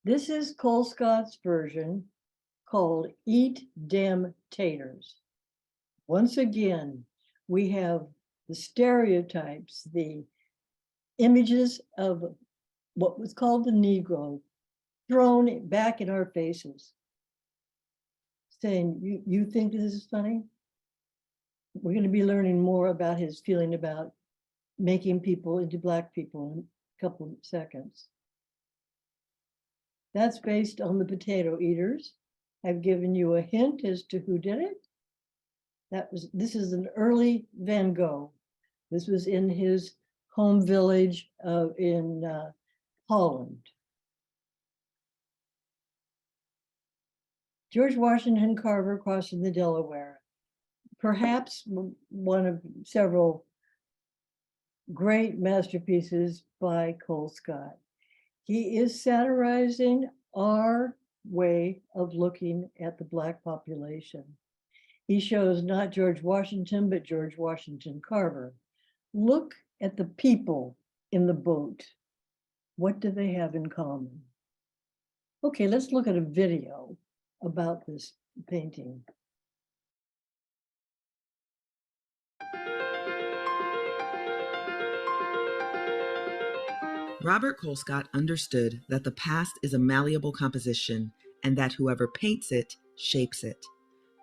A: This is Colescott's version called Eat Dem Taters. Once again, we have the stereotypes, the images of what was called the Negro thrown back in our faces, saying, you think this is funny? We're going to be learning more about his feeling about making people into Black people in a couple of seconds. That's based on the Potato Eaters. I've given you a hint as to who did it. This is an early Van Gogh. This was in his home village in Holland. George Washington Carver crossing the Delaware. perhaps one of several great masterpieces by Colescott. He is satirizing our way of looking at the Black population. He shows not George Washington, but George Washington Carver. Look at the people in the boat. What do they have in common? Okay, let's look at a video about this painting.
C: Robert Colescott understood that the past is a malleable composition and that whoever paints it shapes it.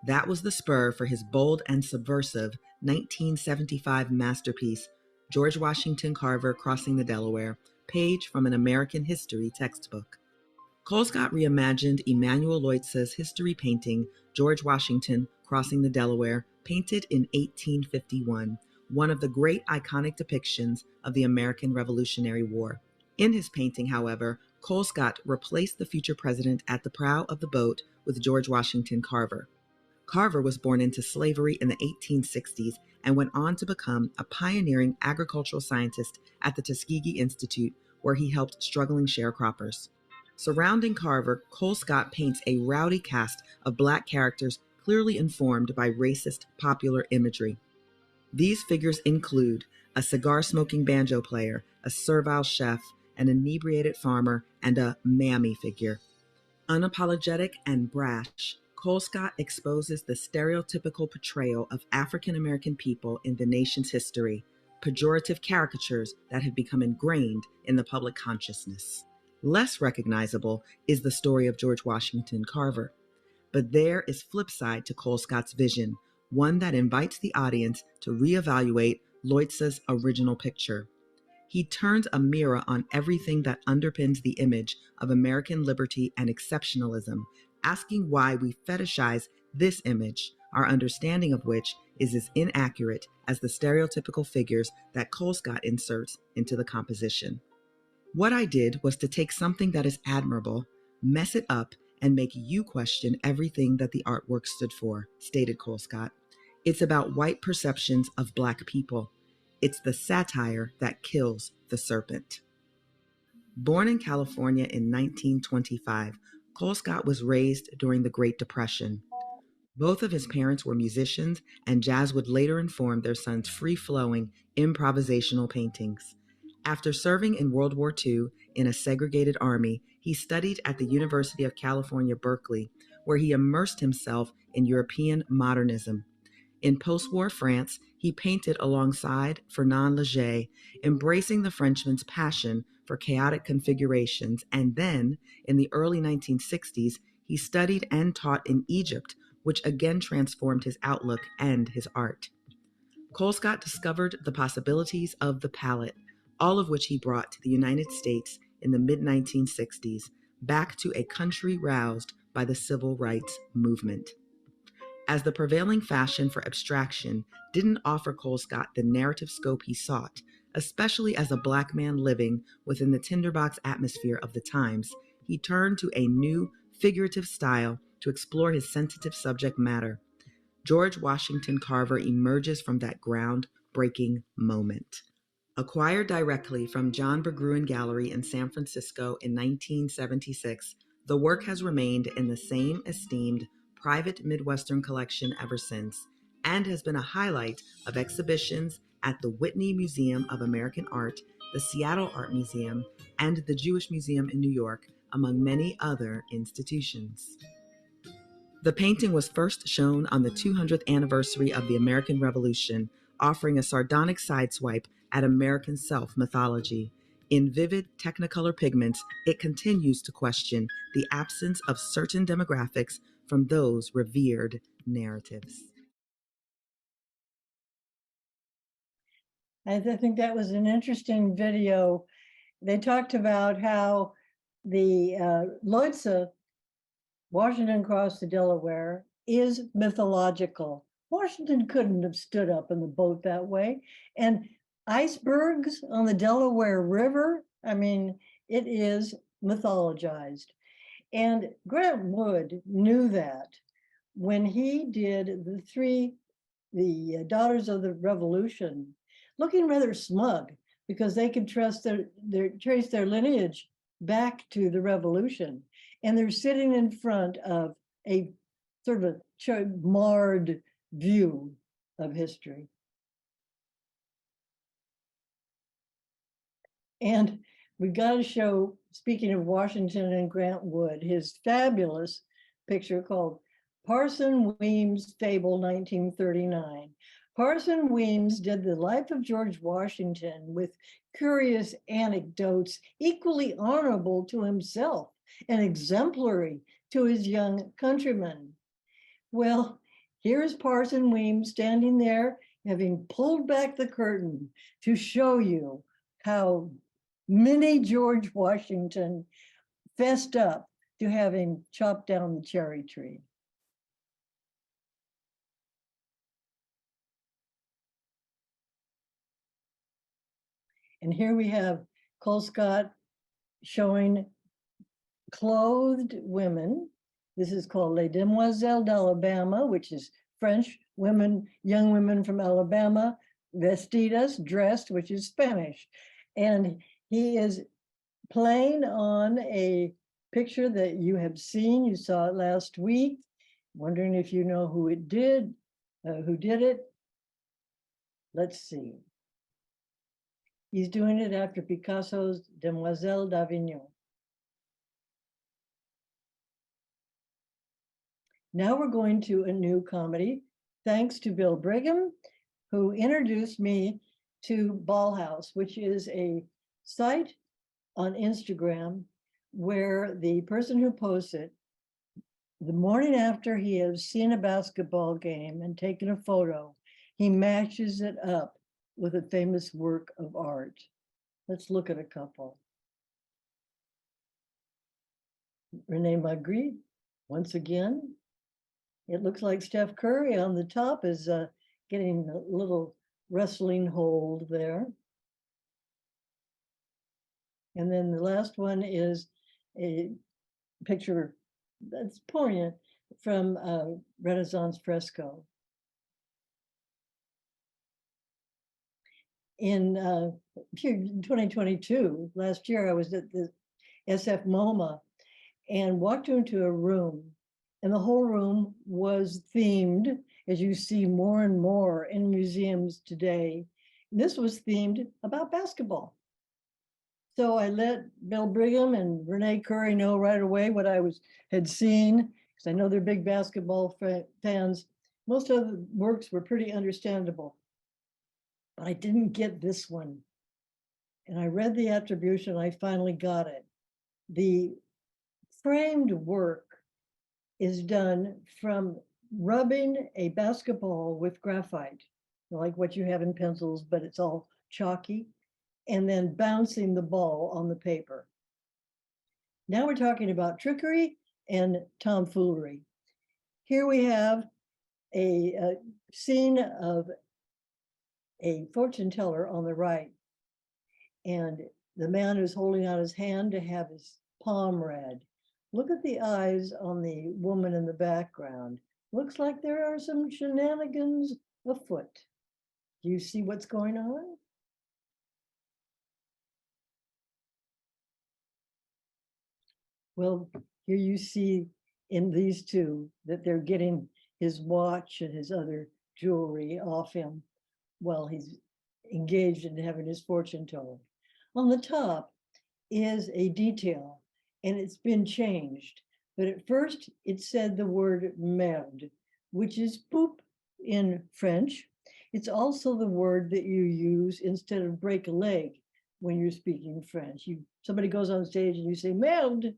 C: That was the spur for his bold and subversive 1975 masterpiece, George Washington Carver Crossing the Delaware, page from an American history textbook. Colescott reimagined Emanuel Leutze's history painting, George Washington Crossing the Delaware, painted in 1851, one of the great iconic depictions of the American Revolutionary War. In his painting, however, Colescott replaced the future president at the prow of the boat with George Washington Carver. Carver was born into slavery in the 1860s and went on to become a pioneering agricultural scientist at the Tuskegee Institute, where he helped struggling sharecroppers. Surrounding Carver, Colescott paints a rowdy cast of Black characters clearly informed by racist popular imagery. These figures include a cigar-smoking banjo player, a servile chef, an inebriated farmer, and a mammy figure. Unapologetic and brash, Colescott exposes the stereotypical portrayal of African American people in the nation's history, pejorative caricatures that have become ingrained in the public consciousness. Less recognizable is the story of George Washington Carver. But there is flip side to Colescott's vision, one that invites the audience to reevaluate Leutze's original picture. He turns a mirror on everything that underpins the image of American liberty and exceptionalism, asking why we fetishize this image, our understanding of which is as inaccurate as the stereotypical figures that Colescott inserts into the composition. What I did was to take something that is admirable, mess it up, and make you question everything that the artwork stood for, stated Colescott. It's about white perceptions of Black people. It's the satire that kills the serpent. Born in California in 1925, Colescott was raised during the Great Depression. Both of his parents were musicians, and jazz would later inform their son's free-flowing, improvisational paintings. After serving in World War II in a segregated army, he studied at the University of California, Berkeley, where he immersed himself in European modernism. In post-war France, he painted alongside Fernand Léger, embracing the Frenchman's passion for chaotic configurations, and then, in the early 1960s, he studied and taught in Egypt, which again transformed his outlook and his art. Colescott discovered the possibilities of the palette, all of which he brought to the United States in the mid-1960s, back to a country roused by the civil rights movement. As the prevailing fashion for abstraction didn't offer Colescott the narrative scope he sought, especially as a Black man living within the tinderbox atmosphere of the times, he turned to a new figurative style to explore his sensitive subject matter. George Washington Carver emerges from that groundbreaking moment. Acquired directly from John Bergruen Gallery in San Francisco in 1976, the work has remained in the same esteemed private Midwestern collection ever since, and has been a highlight of exhibitions at the Whitney Museum of American Art, the Seattle Art Museum, and the Jewish Museum in New York, among many other institutions. The painting was first shown on the 200th anniversary of the American Revolution, offering a sardonic sideswipe at American self-mythology. In vivid Technicolor pigments, it continues to question the absence of certain demographics from those revered narratives.
A: I think that was an interesting video. They talked about how the Leutze, Washington crossed the Delaware, is mythological. Washington couldn't have stood up in the boat that way. And icebergs on the Delaware River, I mean, it is mythologized. And Grant Wood knew that when he did the three the Daughters of the Revolution, looking rather smug because they can trace their lineage back to the revolution. And they're sitting in front of a sort of a marred view of history. And we got to show, speaking of Washington and Grant Wood, his fabulous picture called Parson Weems' Fable 1939. Parson Weems did the life of George Washington with curious anecdotes, equally honorable to himself and exemplary to his young countrymen. Well, here's Parson Weems standing there, having pulled back the curtain to show you how mini George Washington fessed up to having chopped down the cherry tree. And here we have Colescott showing clothed women. This is called Les Demoiselles d'Alabama, which is French women, young women from Alabama, vestidas, dressed, which is Spanish. And he is playing on a picture that you have seen. You saw it last week. Wondering if you know who it did, who did it. Let's see. He's doing it after Picasso's Demoiselle d'Avignon. Now we're going to a new comedy, thanks to Bill Brigham, who introduced me to Ball House, which is a site on Instagram where the person who posts it, the morning after he has seen a basketball game and taken a photo, he matches it up with a famous work of art. Let's look at a couple. Renee Magritte, once again. It looks like Steph Curry on the top is getting a little wrestling hold there. And then the last one is a picture that's poignant from Renaissance fresco. In 2022, last year, I was at the SF MoMA and walked into a room, and the whole room was themed, as you see more and more in museums today. This was themed about basketball. So I let Bill Brigham and Renee Curry know right away what I had seen, because I know they're big basketball fans. Most of the works were pretty understandable, but I didn't get this one. And I read the attribution, I finally got it. The framed work is done from rubbing a basketball with graphite, like what you have in pencils, but it's all chalky, and then bouncing the ball on the paper. Now we're talking about trickery and tomfoolery. Here we have a scene of a fortune teller on the right, and the man is holding out his hand to have his palm read. Look at the eyes on the woman in the background. Looks like there are some shenanigans afoot. Do you see what's going on? Well, here you see in these two that they're getting his watch and his other jewelry off him while he's engaged in having his fortune told. On the top is a detail, and it's been changed. But at first it said the word merde, which is poop in French. It's also the word that you use instead of break a leg when you're speaking French. Somebody goes on stage and you say merde.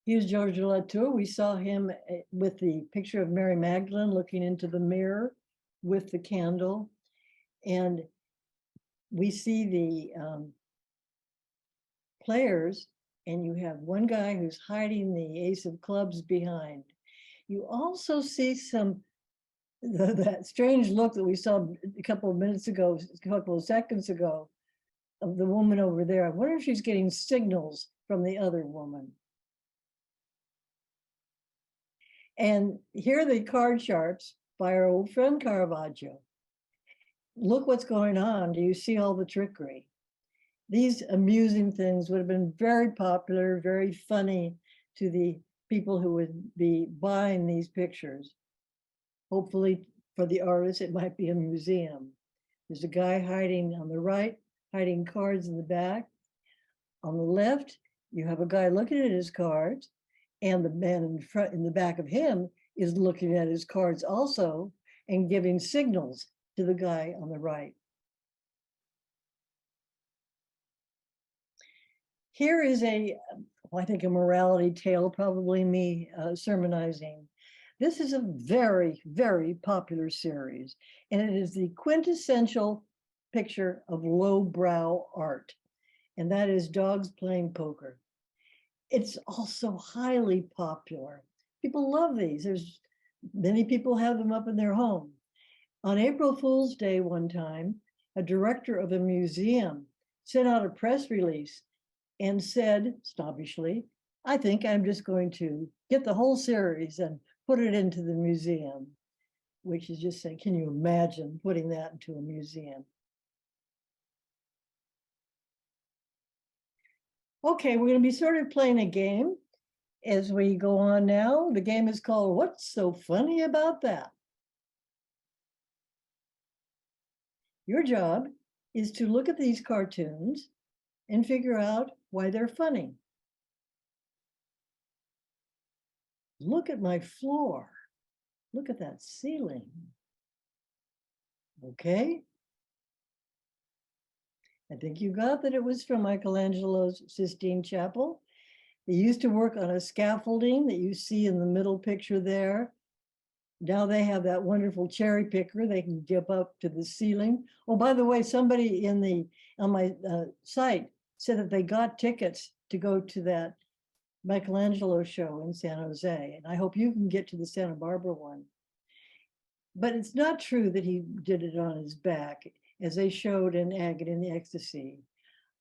A: Here's Georges Latour. We saw him with the picture of Mary Magdalene looking into the mirror with the candle. And we see the players, and you have one guy who's hiding the ace of clubs behind. You also see that strange look that we saw a couple of minutes ago, a couple of seconds ago, of the woman over there. I wonder if she's getting signals from the other woman. And here are the card sharps by our old friend Caravaggio. Look what's going on. Do you see all the trickery? These amusing things would have been very popular, very funny to the people who would be buying these pictures. Hopefully for the artist, it might be a museum. There's a guy hiding on the right, hiding cards in the back. On the left, you have a guy looking at his cards, and the man in front, in the back of him, is looking at his cards also and giving signals to the guy on the right. Here is I think a morality tale, probably me sermonizing. This is a very, very popular series, and it is the quintessential picture of lowbrow art, and that is dogs playing poker. It's also highly popular. People love these. There's many people have them up in their home. On April Fool's Day one time, a director of a museum sent out a press release and said snobbishly, I think I'm just going to get the whole series and put it into the museum, which is just saying, can you imagine putting that into a museum? Okay, we're going to be sort of playing a game as we go on now. The game is called What's So Funny About That? Your job is to look at these cartoons and figure out why they're funny. Look at my floor. Look at that ceiling. Okay. I think you got that it was from Michelangelo's Sistine Chapel. They used to work on a scaffolding that you see in the middle picture there. Now they have that wonderful cherry picker. They can get up to the ceiling. Oh, by the way, somebody on my site said that they got tickets to go to that Michelangelo show in San Jose. And I hope you can get to the Santa Barbara one. But it's not true that he did it on his back, as they showed in Agate in the Ecstasy.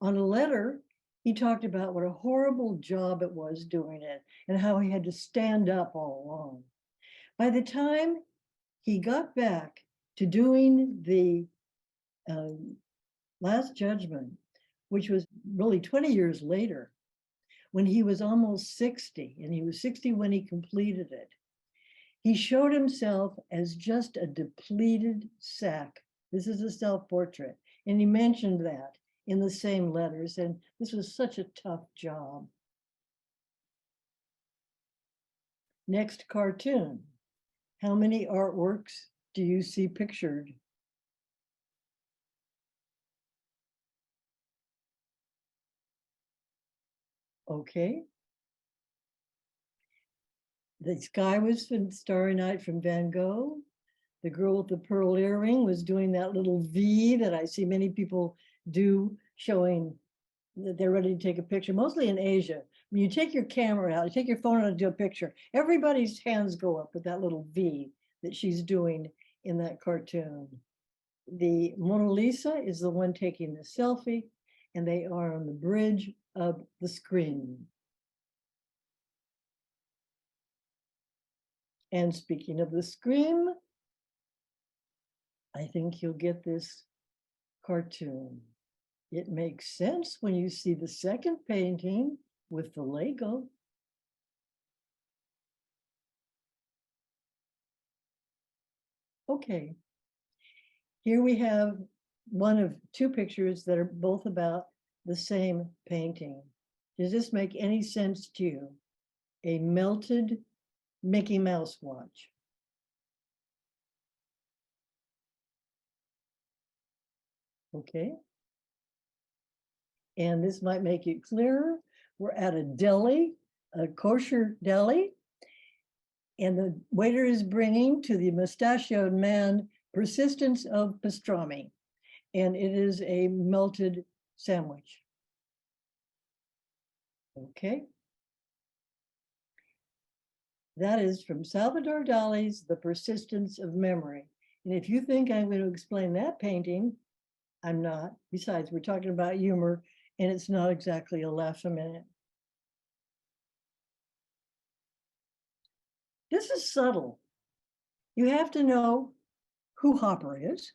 A: On a letter, he talked about what a horrible job it was doing it and how he had to stand up all along. By the time he got back to doing the Last Judgment, which was really 20 years later, when he was almost 60, and he was 60 when he completed it, he showed himself as just a depleted sack. This is a self-portrait. And he mentioned that in the same letters. And this was such a tough job. Next cartoon. How many artworks do you see pictured? Okay. The sky was from Starry Night from Van Gogh. The girl with the pearl earring was doing that little V that I see many people do, showing that they're ready to take a picture, mostly in Asia. When you take your camera out, you take your phone out and do a picture, everybody's hands go up with that little V that she's doing in that cartoon. The Mona Lisa is the one taking the selfie, and they are on the bridge of the screen. And speaking of the scream, I think you'll get this cartoon. It makes sense when you see the second painting with the Lego. Okay, here we have one of two pictures that are both about the same painting. Does this make any sense to you? A melted Mickey Mouse watch. Okay. And this might make it clearer. We're at a deli, a kosher deli, and the waiter is bringing to the mustachioed man persistence of pastrami, and it is a melted sandwich. Okay. That is from Salvador Dali's The Persistence of Memory. And if you think I'm going to explain that painting, I'm not. Besides, we're talking about humor, and it's not exactly a laugh a minute. This is subtle. You have to know who Hopper is.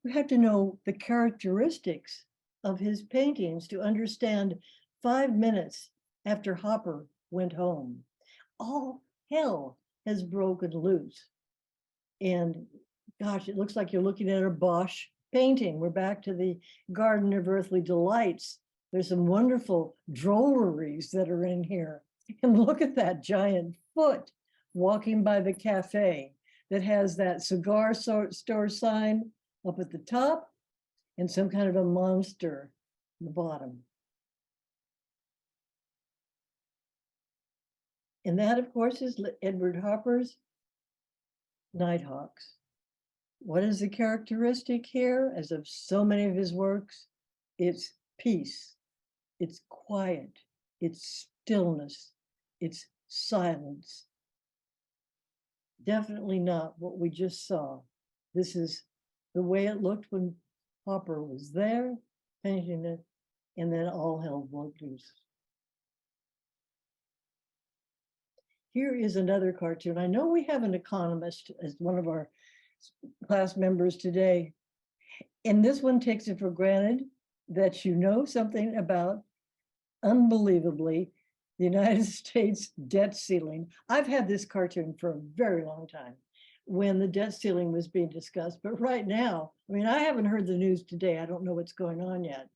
A: You have to know the characteristics of his paintings to understand 5 minutes after Hopper went home, all hell has broken loose. And gosh, it looks like you're looking at a Bosch painting. We're back to the Garden of Earthly Delights. There's some wonderful drolleries that are in here. And look at that giant foot walking by the cafe that has that cigar store sign up at the top and some kind of a monster at the bottom. And that, of course, is Edward Hopper's Nighthawks. What is the characteristic here, as of so many of his works? It's peace, it's quiet, it's stillness, it's silence. Definitely not what we just saw. This is the way it looked when Hopper was there, painting it, and then all hell broke loose. Here is another cartoon. I know we have an economist as one of our class members today, and this one takes it for granted that you know something about, unbelievably, the United States debt ceiling. I've had this cartoon for a very long time when the debt ceiling was being discussed, but right now, I mean, I haven't heard the news today. I don't know what's going on yet,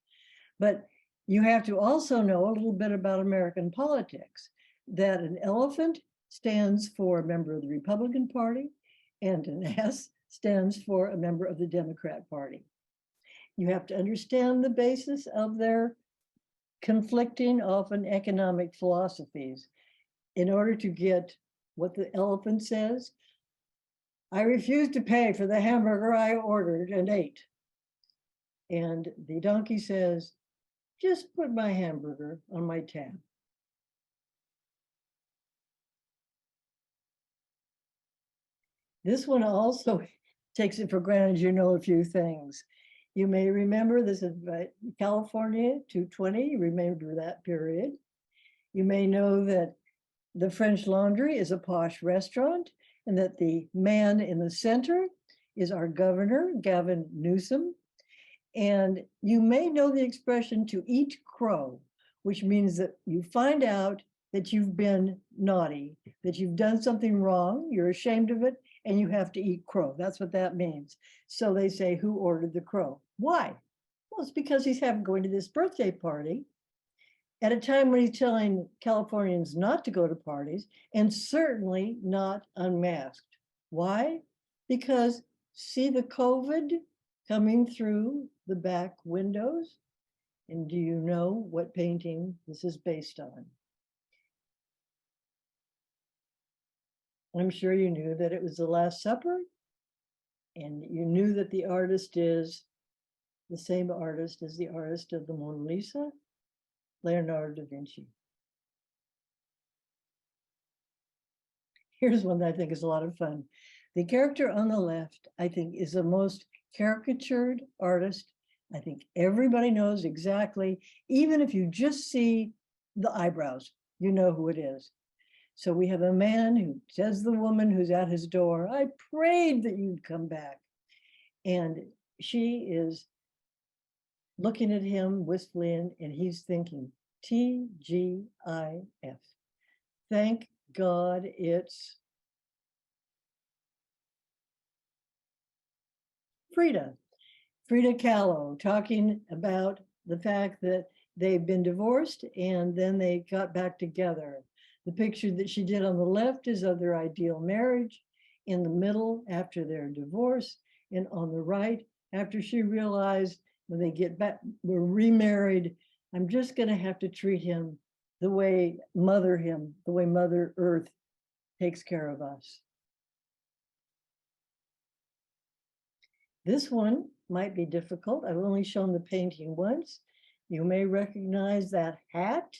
A: but you have to also know a little bit about American politics, that an elephant stands for a member of the Republican Party and an S stands for a member of the Democrat Party. You have to understand the basis of their conflicting, often economic philosophies in order to get what the elephant says. I refuse to pay for the hamburger I ordered and ate. And the donkey says, just put my hamburger on my tab. This one also takes it for granted you know a few things. You may remember this is California 220, you remember that period. You may know that the French Laundry is a posh restaurant and that the man in the center is our governor, Gavin Newsom. And you may know the expression to eat crow, which means that you find out that you've been naughty, that you've done something wrong, you're ashamed of it, and you have to eat crow. That's what that means. So they say, who ordered the crow? Why? Well, it's because he's going to this birthday party at a time when he's telling Californians not to go to parties and certainly not unmasked. Why? Because see the COVID coming through the back windows? And do you know what painting this is based on? I'm sure you knew that it was the Last Supper, and you knew that the artist is the same artist as the artist of the Mona Lisa, Leonardo da Vinci. Here's one that I think is a lot of fun. The character on the left, I think, is the most caricatured artist. I think everybody knows exactly, even if you just see the eyebrows, you know who it is. So we have a man who says the woman who's at his door, I prayed that you'd come back. And she is looking at him wistfully, and he's thinking, TGIF. Thank God it's Frida Kahlo, talking about the fact that they've been divorced and then they got back together. The picture that she did on the left is of their ideal marriage, in the middle after their divorce, and on the right after she realized when they get back, we're remarried, I'm just going to have to treat him the way Mother Earth takes care of us. This one might be difficult. I've only shown the painting once. You may recognize that hat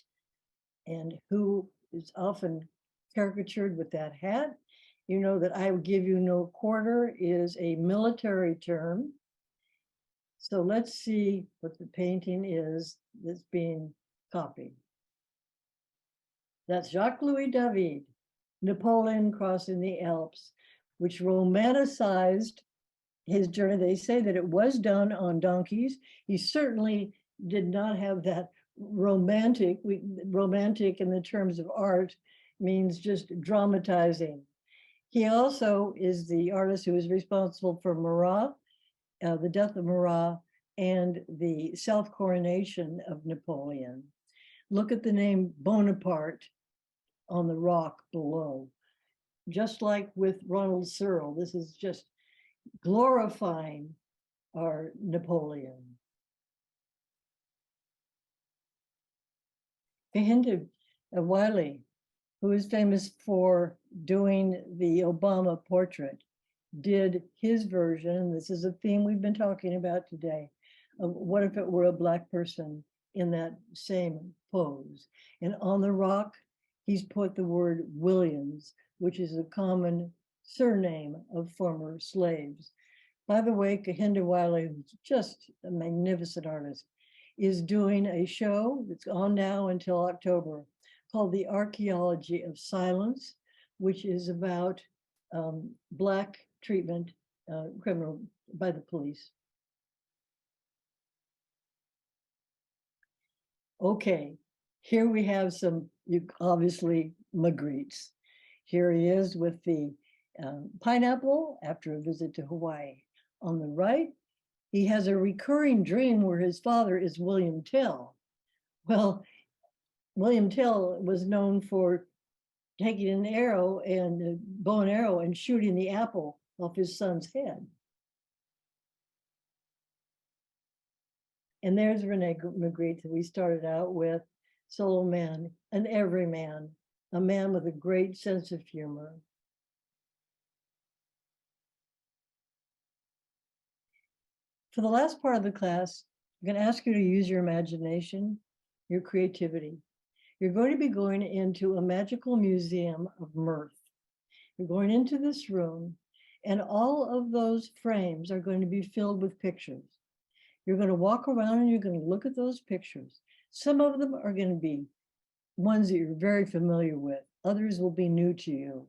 A: and who is often caricatured with that hat. You know that I would give you no quarter is a military term. So let's see what the painting is that's being copied. That's Jacques-Louis David. Napoleon crossing the Alps, which romanticized his journey. They say that it was done on donkeys. He certainly did not have that romantic in the terms of art means just dramatizing. He also is the artist who is responsible for Marat, the death of Marat, and the self-coronation of Napoleon. Look at the name Bonaparte on the rock below. Just like with Ronald Searle, this is just glorifying our Napoleon. Kehinde Wiley, who is famous for doing the Obama portrait, did his version, and this is a theme we've been talking about today, of what if it were a Black person in that same pose. And on the rock, he's put the word Williams, which is a common surname of former slaves. By the way, Kehinde Wiley, who's just a magnificent artist, is doing a show that's on now until October called The Archaeology of Silence, which is about Black treatment criminal by the police. Okay, here we have some, obviously, Magrittes. Here he is with the pineapple after a visit to Hawaii. On the right, he has a recurring dream where his father is William Tell. Well, William Tell was known for taking an arrow and a bow and arrow and shooting the apple off his son's head. And there's Renee Magritte that we started out with, solo man, an everyman, a man with a great sense of humor. For the last part of the class, I'm going to ask you to use your imagination, your creativity. You're going to be going into a magical museum of mirth. You're going into this room, and all of those frames are going to be filled with pictures. You're going to walk around and you're going to look at those pictures. Some of them are going to be ones that you're very familiar with. Others will be new to you.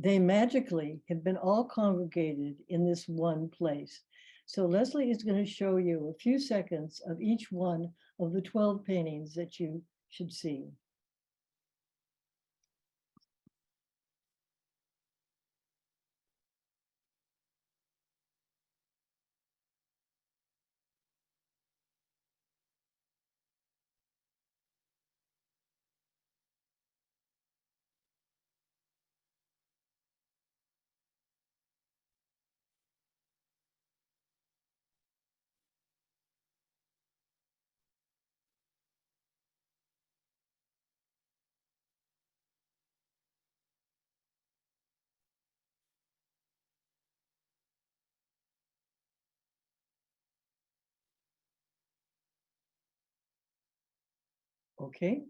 A: They magically have been all congregated in this one place. So Leslie is going to show you a few seconds of each one of the 12 paintings that you should see. Okay.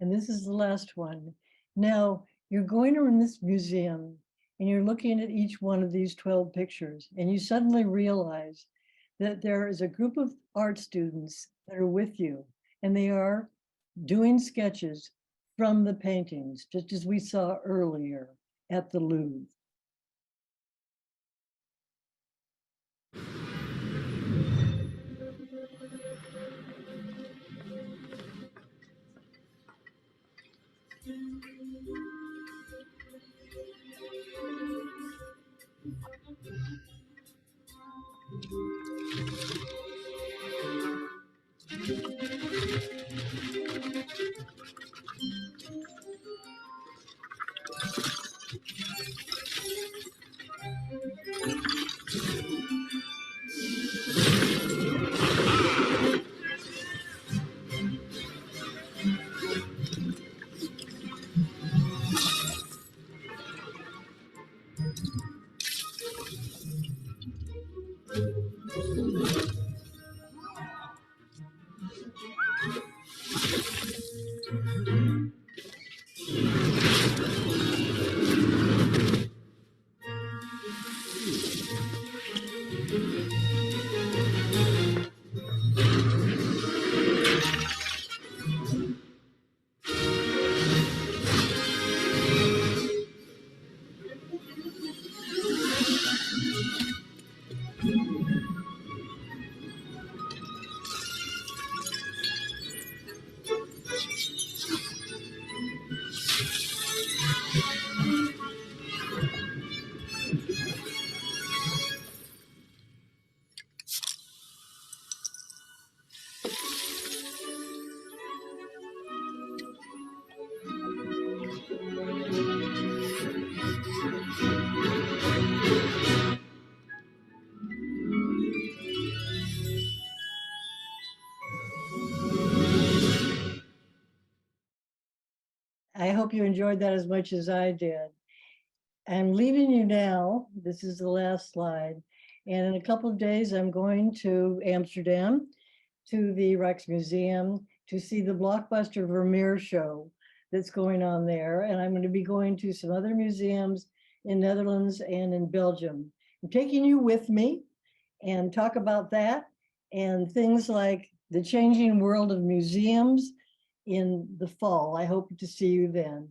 A: And this is the last one. Now, you're going around this museum and you're looking at each one of these 12 pictures, and you suddenly realize that there is a group of art students that are with you, and they are doing sketches from the paintings, just as we saw earlier at the Louvre. I hope you enjoyed that as much as I did. I'm leaving you now. This is the last slide. And in a couple of days, I'm going to Amsterdam to the Rijksmuseum to see the blockbuster Vermeer show that's going on there. And I'm going to be going to some other museums in Netherlands and in Belgium. I'm taking you with me and talk about that and things like the changing world of museums in the fall. I hope to see you then.